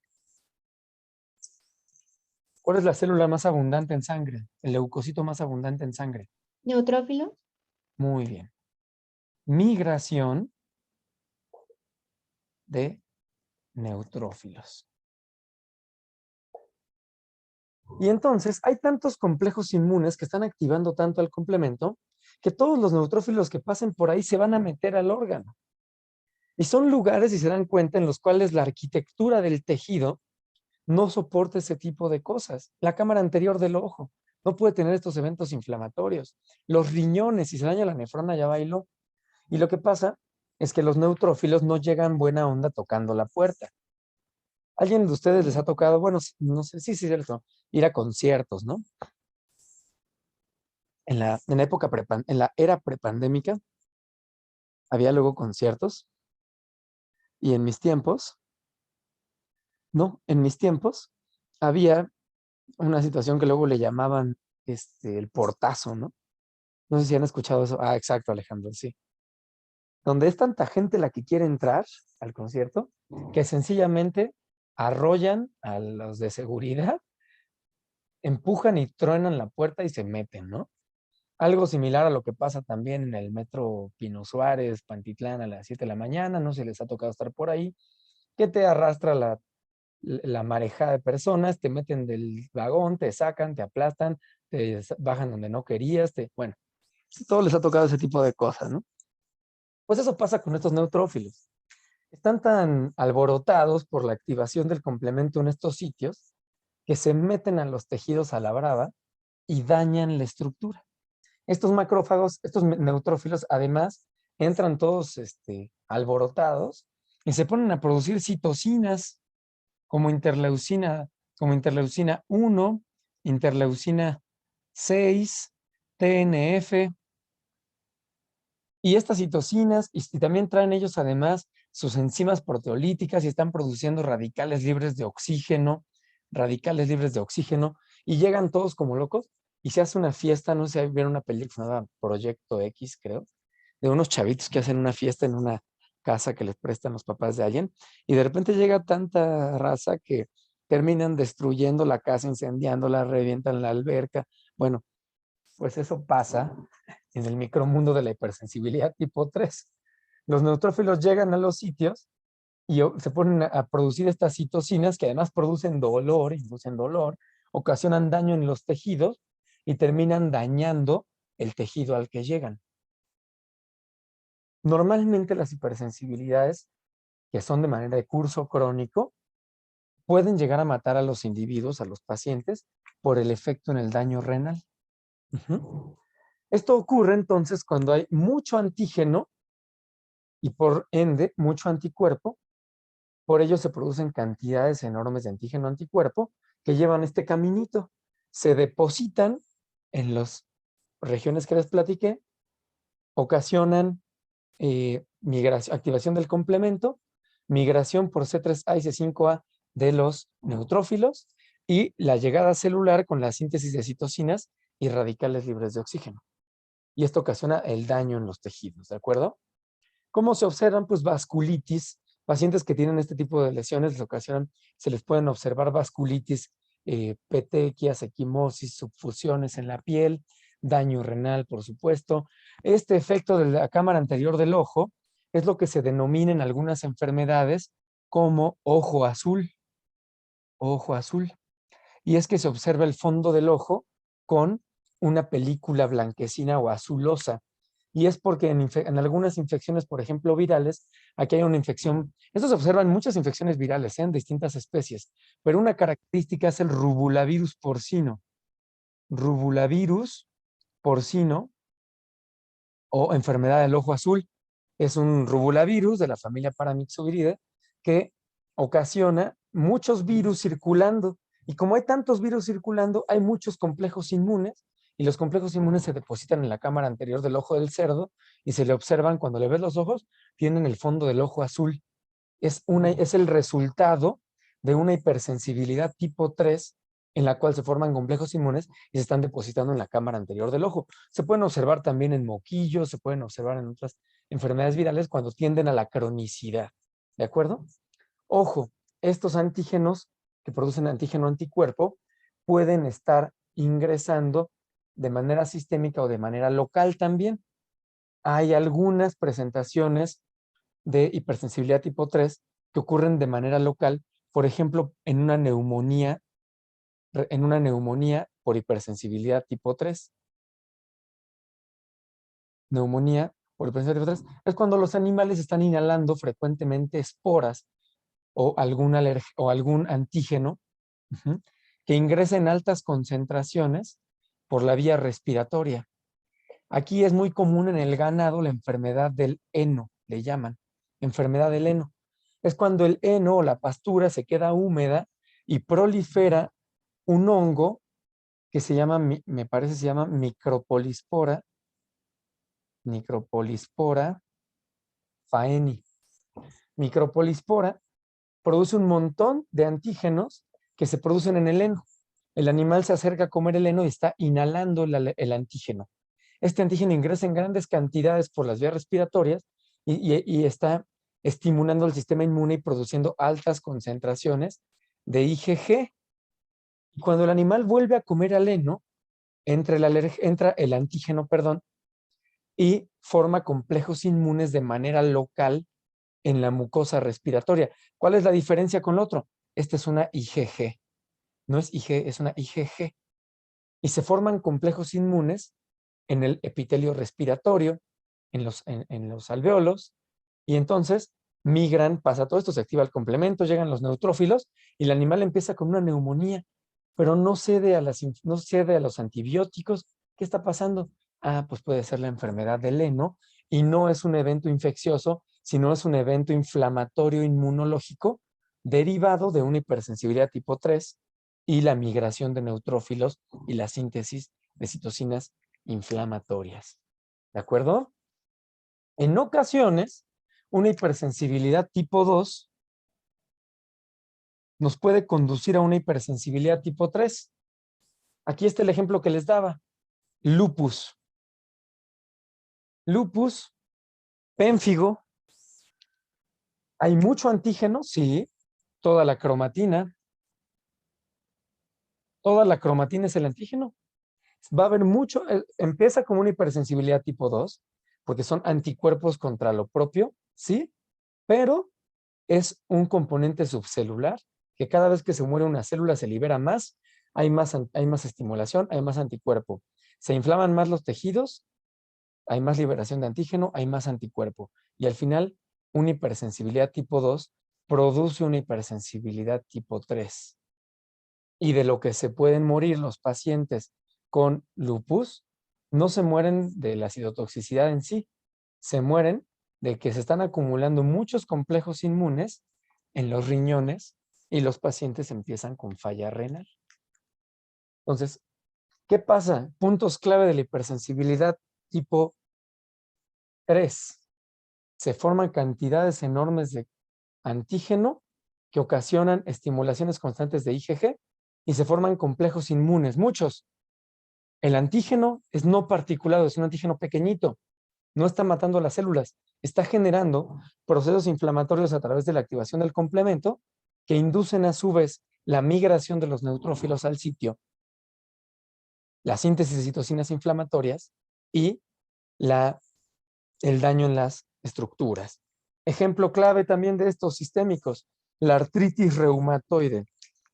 ¿Cuál es la célula más abundante en sangre? El leucocito más abundante en sangre. Neutrófilos. Muy bien. Migración de neutrófilos. Y entonces hay tantos complejos inmunes que están activando tanto el complemento que todos los neutrófilos que pasen por ahí se van a meter al órgano. Y son lugares, si se dan cuenta, en los cuales la arquitectura del tejido no soporta ese tipo de cosas. La cámara anterior del ojo no puede tener estos eventos inflamatorios. Los riñones, si se daña la nefrona, ya bailó. Y lo que pasa es que los neutrófilos no llegan buena onda tocando la puerta. ¿Alguien de ustedes les ha tocado, bueno, no sé, sí, cierto, ir a conciertos, ¿no? En la era prepandémica había luego conciertos y en mis tiempos había una situación que luego le llamaban el portazo, ¿no? No sé si han escuchado eso. Ah, exacto, Alejandro, sí. Donde es tanta gente la que quiere entrar al concierto que sencillamente arrollan a los de seguridad, empujan y truenan la puerta y se meten, ¿no? Algo similar a lo que pasa también en el metro Pino Suárez, Pantitlán a las 7 de la mañana, no sé si les ha tocado estar por ahí, que te arrastra la marejada de personas, te meten del vagón, te sacan, te aplastan, te bajan donde no querías, bueno, todos les ha tocado ese tipo de cosas, ¿no? Pues eso pasa con estos neutrófilos. Están tan alborotados por la activación del complemento en estos sitios que se meten a los tejidos a la brava y dañan la estructura. Estos macrófagos, estos neutrófilos, además, entran todos alborotados y se ponen a producir citocinas como interleucina 1, interleucina 6, TNF. Y estas citocinas, y también traen ellos además sus enzimas proteolíticas y están produciendo radicales libres de oxígeno, y llegan todos como locos y se hace una fiesta, no sé si vieron una película que se llama Proyecto X, creo, de unos chavitos que hacen una fiesta en una casa que les prestan los papás de alguien, y de repente llega tanta raza que terminan destruyendo la casa, incendiándola, revientan la alberca. Bueno, pues eso pasa en el micromundo de la hipersensibilidad tipo 3. Los neutrófilos llegan a los sitios y se ponen a producir estas citocinas que además producen dolor, inducen dolor, ocasionan daño en los tejidos y terminan dañando el tejido al que llegan. Normalmente las hipersensibilidades, que son de manera de curso crónico, pueden llegar a matar a los individuos, a los pacientes, por el efecto en el daño renal. Esto ocurre entonces cuando hay mucho antígeno y por ende mucho anticuerpo. Por ello se producen cantidades enormes de antígeno anticuerpo que llevan este caminito. Se depositan en las regiones que les platiqué, ocasionan activación del complemento, migración por C3A y C5A de los neutrófilos y la llegada celular con la síntesis de citocinas y radicales libres de oxígeno. Y esto ocasiona el daño en los tejidos, ¿de acuerdo? ¿Cómo se observan? Pues vasculitis. Pacientes que tienen este tipo de lesiones se les pueden observar vasculitis, petequias, equimosis, subfusiones en la piel, daño renal, por supuesto. Este efecto de la cámara anterior del ojo es lo que se denomina en algunas enfermedades como ojo azul. Ojo azul. Y es que se observa el fondo del ojo con una película blanquecina o azulosa. Y es porque en algunas infecciones, por ejemplo, virales, aquí hay una infección. Esto se observa en muchas infecciones virales, en distintas especies, pero una característica es el rubulavirus porcino. Rubulavirus porcino o enfermedad del ojo azul. Es un rubulavirus de la familia Paramyxoviridae que ocasiona muchos virus circulando. Y como hay tantos virus circulando, hay muchos complejos inmunes y los complejos inmunes se depositan en la cámara anterior del ojo del cerdo y se le observan cuando le ves los ojos, tienen el fondo del ojo azul. Es el resultado de una hipersensibilidad tipo 3 en la cual se forman complejos inmunes y se están depositando en la cámara anterior del ojo. Se pueden observar también en moquillos, se pueden observar en otras enfermedades virales cuando tienden a la cronicidad. ¿De acuerdo? Ojo, estos antígenos que producen antígeno anticuerpo pueden estar ingresando de manera sistémica o de manera local también. Hay algunas presentaciones de hipersensibilidad tipo 3 que ocurren de manera local, por ejemplo, en una neumonía por hipersensibilidad tipo 3. Neumonía por hipersensibilidad tipo 3 es cuando los animales están inhalando frecuentemente esporas o algún antígeno que ingresa en altas concentraciones por la vía respiratoria. Aquí es muy común en el ganado la enfermedad del heno, le llaman, enfermedad del heno. Es cuando el heno o la pastura se queda húmeda y prolifera un hongo que se llama, me parece se llama Micropolispora faeni. Micropolispora produce un montón de antígenos que se producen en el heno. El animal se acerca a comer el heno y está inhalando el antígeno. Este antígeno ingresa en grandes cantidades por las vías respiratorias y está estimulando el sistema inmune y produciendo altas concentraciones de IgG. Y cuando el animal vuelve a comer al heno, entra el antígeno, y forma complejos inmunes de manera local en la mucosa respiratoria. ¿Cuál es la diferencia con el otro? Esta es una IgG. No es IG, es una IgG. Y se forman complejos inmunes en el epitelio respiratorio, en los alvéolos, y entonces pasa todo esto, se activa el complemento, llegan los neutrófilos, y el animal empieza con una neumonía, pero no cede a los antibióticos. ¿Qué está pasando? Pues puede ser la enfermedad del heno, y no es un evento infeccioso, sino es un evento inflamatorio inmunológico derivado de una hipersensibilidad tipo 3 y la migración de neutrófilos y la síntesis de citocinas inflamatorias. ¿De acuerdo? En ocasiones, una hipersensibilidad tipo 2 nos puede conducir a una hipersensibilidad tipo 3. Aquí está el ejemplo que les daba. Lupus. Lupus, pénfigo. ¿Hay mucho antígeno? Sí. Toda la cromatina. Toda la cromatina es el antígeno. Va a haber mucho, empieza como una hipersensibilidad tipo 2, porque son anticuerpos contra lo propio, ¿sí? Pero es un componente subcelular que cada vez que se muere una célula se libera más, hay más estimulación, hay más anticuerpo. Se inflaman más los tejidos, hay más liberación de antígeno, hay más anticuerpo. Y al final, una hipersensibilidad tipo 2 produce una hipersensibilidad tipo 3. Y de lo que se pueden morir los pacientes con lupus, no se mueren de la citotoxicidad en sí, se mueren de que se están acumulando muchos complejos inmunes en los riñones y los pacientes empiezan con falla renal. Entonces, ¿qué pasa? Puntos clave de la hipersensibilidad tipo 3. Se forman cantidades enormes de antígeno que ocasionan estimulaciones constantes de IgG y se forman complejos inmunes, muchos. El antígeno es no particulado, es un antígeno pequeñito. No está matando las células, está generando procesos inflamatorios a través de la activación del complemento que inducen a su vez la migración de los neutrófilos al sitio, la síntesis de citocinas inflamatorias y el daño en las estructuras. Ejemplo clave también de estos sistémicos, la artritis reumatoide.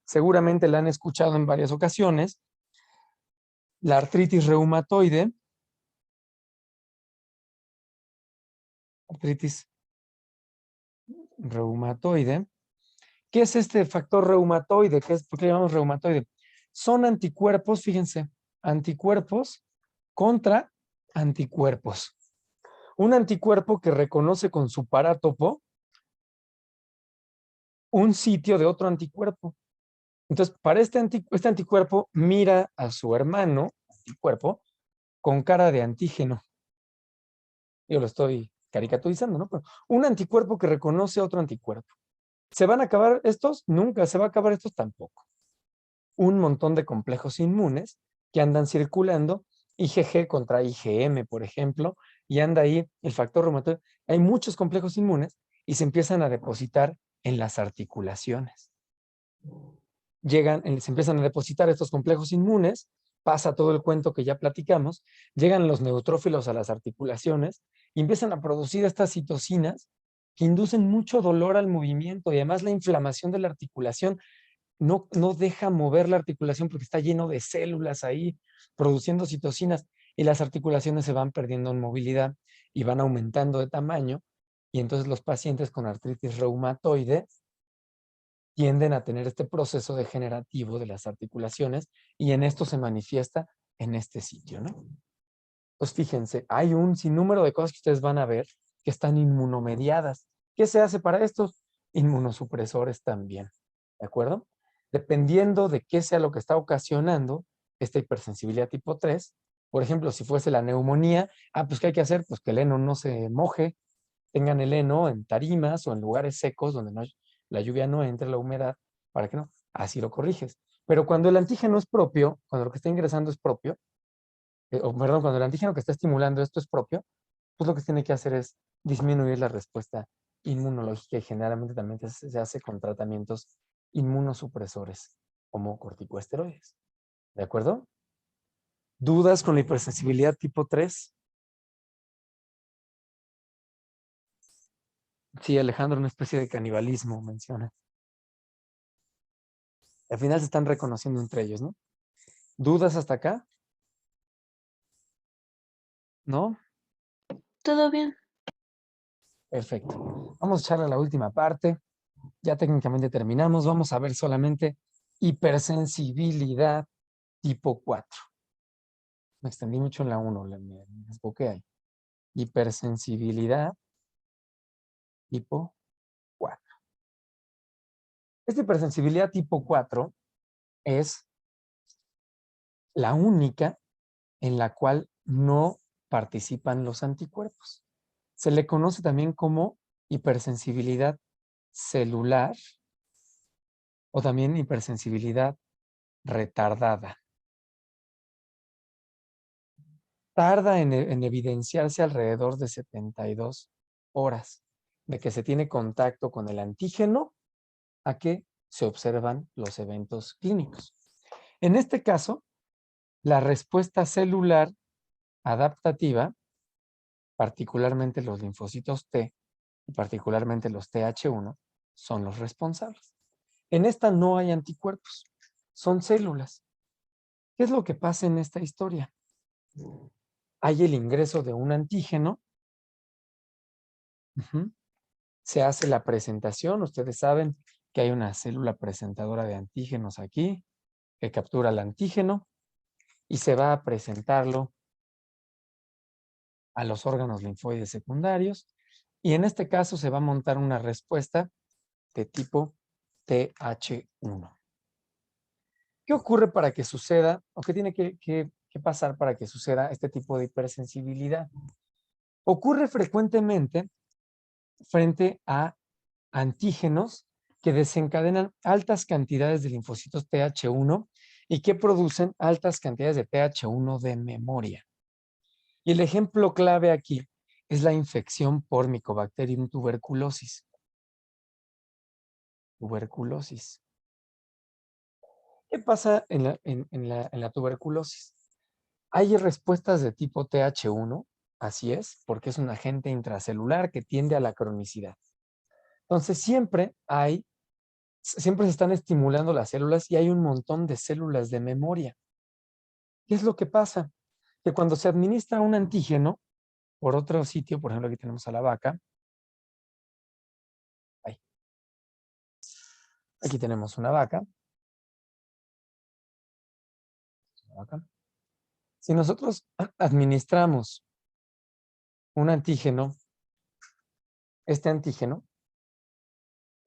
Seguramente la han escuchado en varias ocasiones. La artritis reumatoide artritis reumatoide. ¿Qué es este factor reumatoide? ¿Por qué le llamamos reumatoide? Son anticuerpos, fíjense, anticuerpos contra anticuerpos. Un anticuerpo que reconoce con su parátopo un sitio de otro anticuerpo. Entonces, para este anticuerpo mira a su hermano, anticuerpo, con cara de antígeno. Yo lo estoy caricaturizando, ¿no? Pero un anticuerpo que reconoce a otro anticuerpo. ¿Se van a acabar estos? Nunca. ¿Se va a acabar estos? Tampoco. Un montón de complejos inmunes que andan circulando, IgG contra IgM, por ejemplo, y anda ahí el factor reumatoide. Hay muchos complejos inmunes y se empiezan a depositar en las articulaciones. Se empiezan a depositar estos complejos inmunes, pasa todo el cuento que ya platicamos, llegan los neutrófilos a las articulaciones y empiezan a producir estas citocinas que inducen mucho dolor al movimiento y además la inflamación de la articulación no deja mover la articulación porque está lleno de células ahí produciendo citocinas y las articulaciones se van perdiendo en movilidad y van aumentando de tamaño y entonces los pacientes con artritis reumatoide tienden a tener este proceso degenerativo de las articulaciones y en esto se manifiesta en este sitio, ¿no? Pues fíjense, hay un sinnúmero de cosas que ustedes van a ver que están inmunomediadas. ¿Qué se hace para estos? Inmunosupresores también, ¿de acuerdo? Dependiendo de qué sea lo que está ocasionando esta hipersensibilidad tipo 3, por ejemplo, si fuese la neumonía, pues ¿qué hay que hacer? Pues que el heno no se moje, tengan el heno en tarimas o en lugares secos donde la lluvia no entre, la humedad, para que no, así lo corriges. Pero cuando el antígeno es propio, cuando lo que está ingresando es propio, perdón, cuando el antígeno que está estimulando esto es propio, pues lo que se tiene que hacer es disminuir la respuesta inmunológica y generalmente también se hace con tratamientos inmunosupresores como corticosteroides. ¿De acuerdo? ¿Dudas con la hipersensibilidad tipo 3? Sí, Alejandro, una especie de canibalismo menciona. Al final se están reconociendo entre ellos, ¿no? ¿Dudas hasta acá? ¿No? Todo bien. Perfecto. Vamos a echarle a la última parte. Ya técnicamente terminamos. Vamos a ver solamente hipersensibilidad tipo 4. Me extendí mucho en la 1, me desboqué ahí. Hipersensibilidad tipo 4. Esta hipersensibilidad tipo 4 es la única en la cual no participan los anticuerpos. Se le conoce también como hipersensibilidad celular o también hipersensibilidad retardada. Tarda en evidenciarse alrededor de 72 horas de que se tiene contacto con el antígeno a que se observan los eventos clínicos. En este caso, la respuesta celular adaptativa, particularmente los linfocitos T y particularmente los TH1, son los responsables. En esta no hay anticuerpos, son células. ¿Qué es lo que pasa en esta historia? Hay el ingreso de un antígeno, se hace la presentación, ustedes saben que hay una célula presentadora de antígenos aquí, que captura el antígeno y se va a presentarlo a los órganos linfoides secundarios y en este caso se va a montar una respuesta de tipo TH1. ¿Qué ocurre para que suceda o qué tiene que pasar para que suceda este tipo de hipersensibilidad? Ocurre frecuentemente frente a antígenos que desencadenan altas cantidades de linfocitos TH1 y que producen altas cantidades de TH1 de memoria. Y el ejemplo clave aquí es la infección por Mycobacterium tuberculosis. Tuberculosis. ¿Qué pasa en la tuberculosis? Hay respuestas de tipo TH1, así es, porque es un agente intracelular que tiende a la cronicidad. Entonces siempre se están estimulando las células y hay un montón de células de memoria. ¿Qué es lo que pasa? Que cuando se administra un antígeno, por otro sitio, por ejemplo, aquí tenemos a la vaca. Ahí. Aquí tenemos una vaca. Si nosotros administramos un antígeno, este antígeno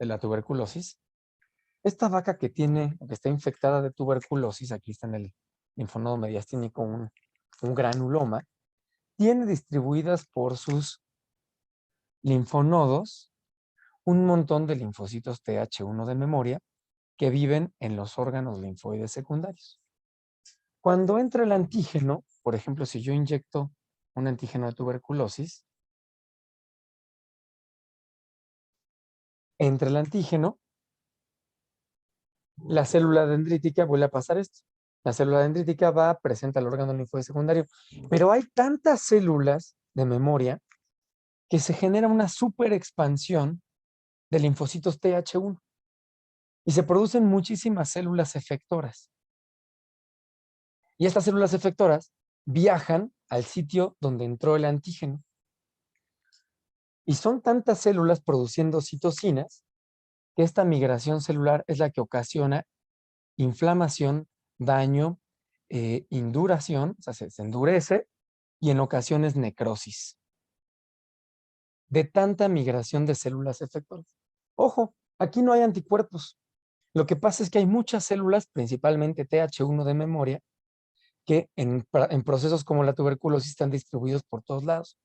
de la tuberculosis, esta vaca que tiene, que está infectada de tuberculosis, aquí está en el linfonodo mediastínico un granuloma, tiene distribuidas por sus linfonodos un montón de linfocitos TH1 de memoria que viven en los órganos linfoides secundarios. Cuando entra el antígeno, por ejemplo, si yo inyecto un antígeno de tuberculosis, entra el antígeno, la célula dendrítica vuelve a pasar esto. La célula dendrítica va, presenta el órgano linfoide secundario, pero hay tantas células de memoria que se genera una super expansión de linfocitos TH1 y se producen muchísimas células efectoras. Y estas células efectoras viajan al sitio donde entró el antígeno. Y son tantas células produciendo citocinas que esta migración celular es la que ocasiona inflamación, daño, induración, o sea, se endurece y en ocasiones necrosis. De tanta migración de células efectoras. Ojo, aquí no hay anticuerpos. Lo que pasa es que hay muchas células, principalmente TH1 de memoria, que en procesos como la tuberculosis están distribuidos por todos lados.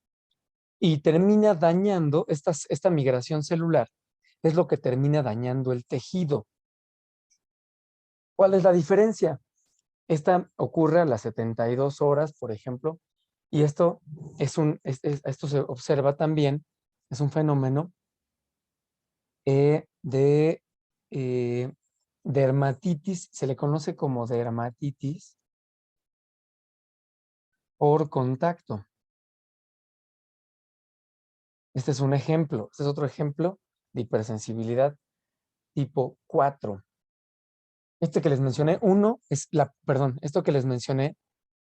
Y termina dañando, esta migración celular, es lo que termina dañando el tejido. ¿Cuál es la diferencia? Esta ocurre a las 72 horas, por ejemplo, y esto, esto se observa también, es un fenómeno de dermatitis, se le conoce como dermatitis por contacto. Este es un ejemplo, este es otro ejemplo de hipersensibilidad tipo 4. Este que les mencioné, esto que les mencioné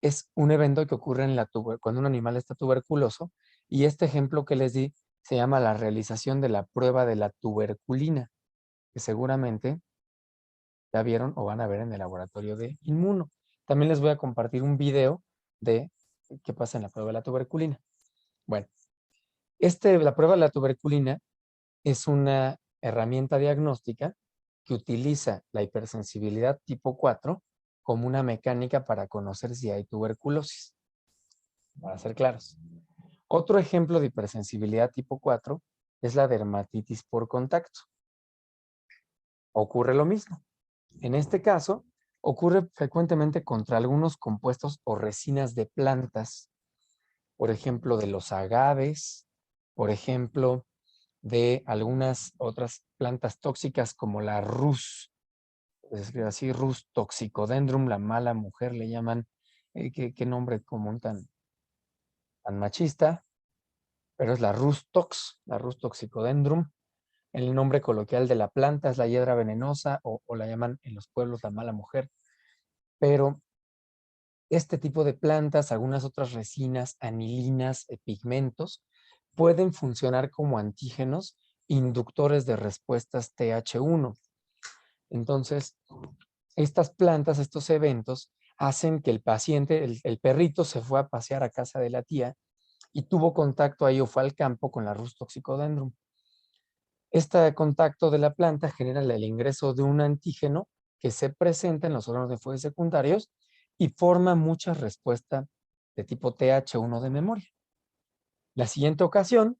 es un evento que ocurre en cuando un animal está tuberculoso, y este ejemplo que les di se llama la realización de la prueba de la tuberculina, que seguramente ya vieron o van a ver en el laboratorio de Inmuno. También les voy a compartir un video de qué pasa en la prueba de la tuberculina. Bueno, la prueba de la tuberculina es una herramienta diagnóstica que utiliza la hipersensibilidad tipo 4 como una mecánica para conocer si hay tuberculosis, para ser claros. Otro ejemplo de hipersensibilidad tipo 4 es la dermatitis por contacto. Ocurre lo mismo. En este caso, ocurre frecuentemente contra algunos compuestos o resinas de plantas, por ejemplo, de los agaves, por ejemplo, de algunas otras plantas tóxicas como la Rus, se escribe así, Rus toxicodendrum, la mala mujer le llaman, qué nombre común tan machista, pero es la Rus toxicodendrum. El nombre coloquial de la planta es la hiedra venenosa o la llaman en los pueblos la mala mujer. Pero este tipo de plantas, algunas otras resinas, anilinas, pigmentos, pueden funcionar como antígenos inductores de respuestas TH1. Entonces, estas plantas, estos eventos, hacen que el paciente, el perrito se fue a pasear a casa de la tía y tuvo contacto ahí o fue al campo con la Rus toxicodendrum. Este contacto de la planta genera el ingreso de un antígeno que se presenta en los órganos linfoides secundarios y forma muchas respuestas de tipo TH1 de memoria. La siguiente ocasión,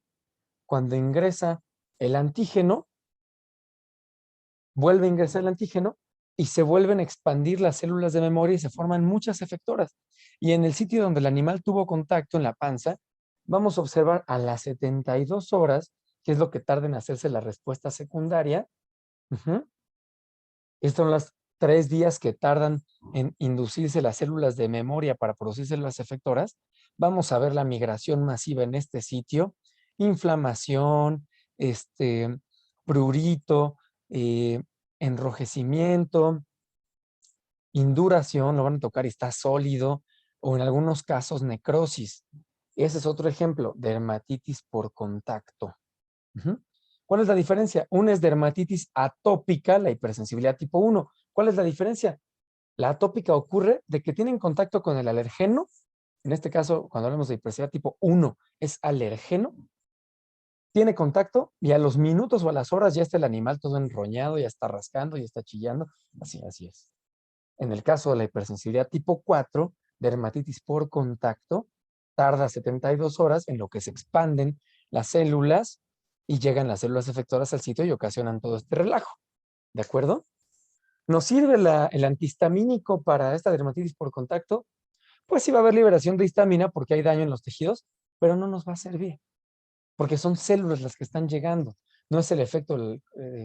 cuando ingresa el antígeno, vuelve a ingresar el antígeno y se vuelven a expandir las células de memoria y se forman muchas efectoras. Y en el sitio donde el animal tuvo contacto, en la panza, vamos a observar a las 72 horas, que es lo que tarda en hacerse la respuesta secundaria. Estos son los 3 días que tardan en inducirse las células de memoria para producir células efectoras. Vamos a ver la migración masiva en este sitio, inflamación, prurito, enrojecimiento, induración, lo van a tocar y está sólido, o en algunos casos necrosis. Ese es otro ejemplo, dermatitis por contacto. Ujú. ¿Cuál es la diferencia? Una es dermatitis atópica, la hipersensibilidad tipo 1. ¿Cuál es la diferencia? La atópica ocurre de que tienen contacto con el alergeno. En este caso, cuando hablamos de hipersensibilidad tipo 1, es alergeno. Tiene contacto y a los minutos o a las horas ya está el animal todo enroñado, ya está rascando, ya está chillando. Así es. En el caso de la hipersensibilidad tipo 4, dermatitis por contacto, tarda 72 horas en lo que se expanden las células y llegan las células efectoras al sitio y ocasionan todo este relajo. ¿De acuerdo? ¿Nos sirve el antihistamínico para esta dermatitis por contacto? Pues sí va a haber liberación de histamina porque hay daño en los tejidos, pero no nos va a servir, porque son células las que están llegando. No es el efecto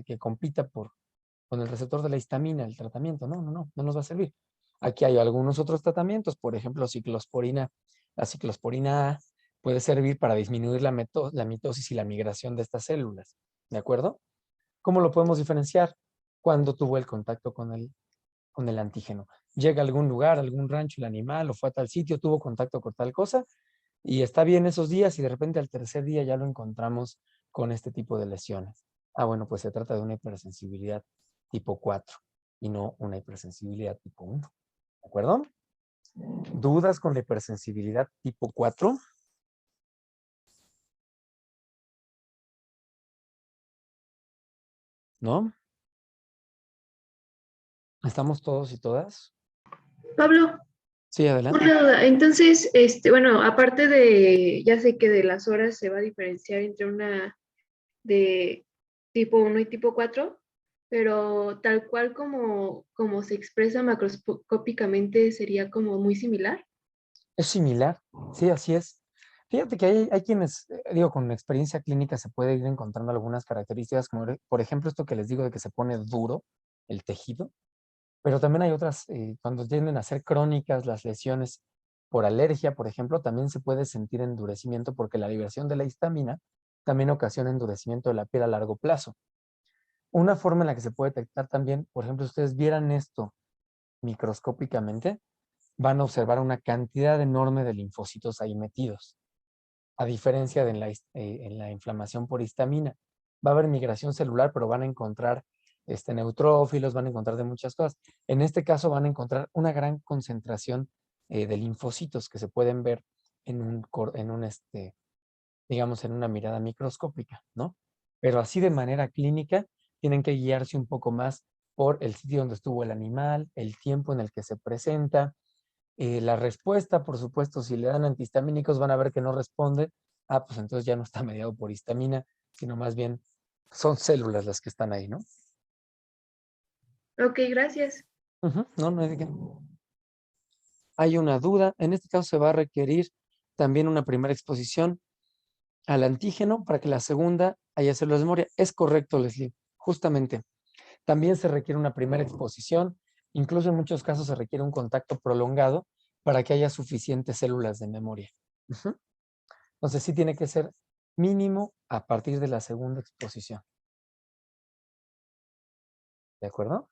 que compita con el receptor de la histamina, el tratamiento. No nos va a servir. Aquí hay algunos otros tratamientos, por ejemplo, ciclosporina. La ciclosporina A puede servir para disminuir la mitosis y la migración de estas células. ¿De acuerdo? ¿Cómo lo podemos diferenciar? Cuando tuvo el contacto con el antígeno. Llega a algún lugar, a algún rancho el animal o fue a tal sitio, tuvo contacto con tal cosa y está bien esos días y de repente al tercer día ya lo encontramos con este tipo de lesiones. Bueno, pues se trata de una hipersensibilidad tipo 4 y no una hipersensibilidad tipo 1. ¿De acuerdo? ¿Dudas con la hipersensibilidad tipo 4? ¿No? ¿Estamos todos y todas? Pablo, Sí, adelante. una duda. Entonces, bueno, aparte de, ya sé que de las horas se va a diferenciar entre una de tipo 1 y tipo 4, pero tal cual como se expresa macroscópicamente sería como muy similar. Es similar, sí, así es. Fíjate que hay quienes, digo, con experiencia clínica se puede ir encontrando algunas características, como por ejemplo esto que les digo de que se pone duro el tejido, pero también hay otras, cuando tienden a ser crónicas las lesiones por alergia, por ejemplo, también se puede sentir endurecimiento porque la liberación de la histamina también ocasiona endurecimiento de la piel a largo plazo. Una forma en la que se puede detectar también, por ejemplo, si ustedes vieran esto microscópicamente, van a observar una cantidad enorme de linfocitos ahí metidos, a diferencia de en la inflamación por histamina. Va a haber migración celular, pero van a encontrar neutrófilos, van a encontrar de muchas cosas. En este caso van a encontrar una gran concentración de linfocitos que se pueden ver digamos, en una mirada microscópica, ¿no? Pero así de manera clínica tienen que guiarse un poco más por el sitio donde estuvo el animal, el tiempo en el que se presenta, la respuesta, por supuesto, si le dan antihistamínicos van a ver que no responde. Pues entonces ya no está mediado por histamina, sino más bien son células las que están ahí, ¿no? Ok, gracias. No hay de qué. Hay una duda. En este caso se va a requerir también una primera exposición al antígeno para que la segunda haya células de memoria. Es correcto, Leslie. Justamente. También se requiere una primera exposición. Incluso en muchos casos se requiere un contacto prolongado para que haya suficientes células de memoria. Entonces sí tiene que ser mínimo a partir de la segunda exposición. ¿De acuerdo?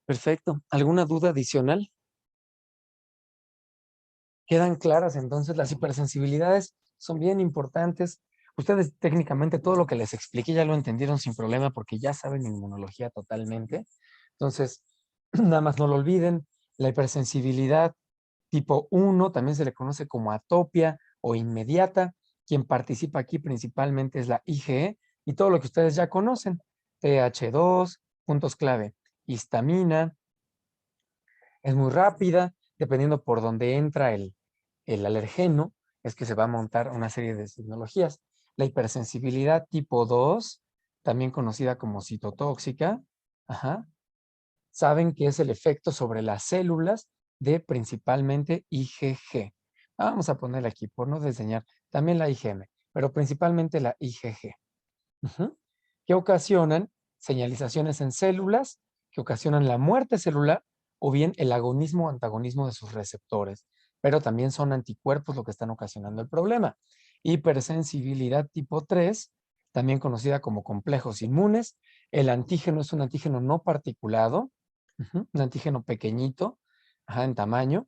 Perfecto. ¿Alguna duda adicional? ¿Quedan claras entonces? Las hipersensibilidades son bien importantes. Ustedes técnicamente todo lo que les expliqué ya lo entendieron sin problema porque ya saben inmunología totalmente. Entonces, nada más no lo olviden. La hipersensibilidad tipo 1 también se le conoce como atopia o inmediata. Quien participa aquí principalmente es la IgE y todo lo que ustedes ya conocen. TH2, puntos clave, histamina, es muy rápida, dependiendo por dónde entra el alergeno, es que se va a montar una serie de tecnologías. La hipersensibilidad tipo 2, también conocida como citotóxica, saben que es el efecto sobre las células de principalmente IgG. Vamos a ponerla aquí por no diseñar también la IgM, pero principalmente la IgG, que ocasionan señalizaciones en células, que ocasionan la muerte celular o bien el agonismo o antagonismo de sus receptores, pero también son anticuerpos lo que están ocasionando el problema. Hipersensibilidad tipo 3, también conocida como complejos inmunes. El antígeno es un antígeno no particulado, un antígeno pequeñito, en tamaño,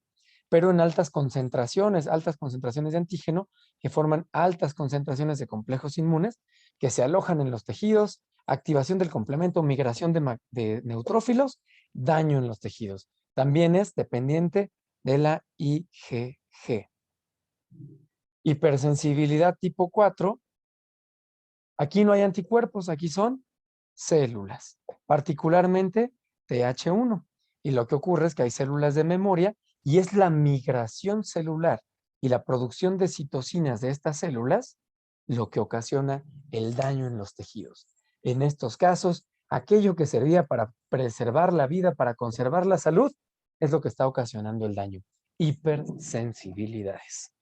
pero en altas concentraciones de antígeno que forman altas concentraciones de complejos inmunes que se alojan en los tejidos, activación del complemento, migración de neutrófilos, daño en los tejidos. También es dependiente de la IgG. Hipersensibilidad tipo 4. Aquí no hay anticuerpos, aquí son células, particularmente TH1. Y lo que ocurre es que hay células de memoria y es la migración celular y la producción de citocinas de estas células lo que ocasiona el daño en los tejidos. En estos casos, aquello que servía para preservar la vida, para conservar la salud, es lo que está ocasionando el daño. Hipersensibilidades.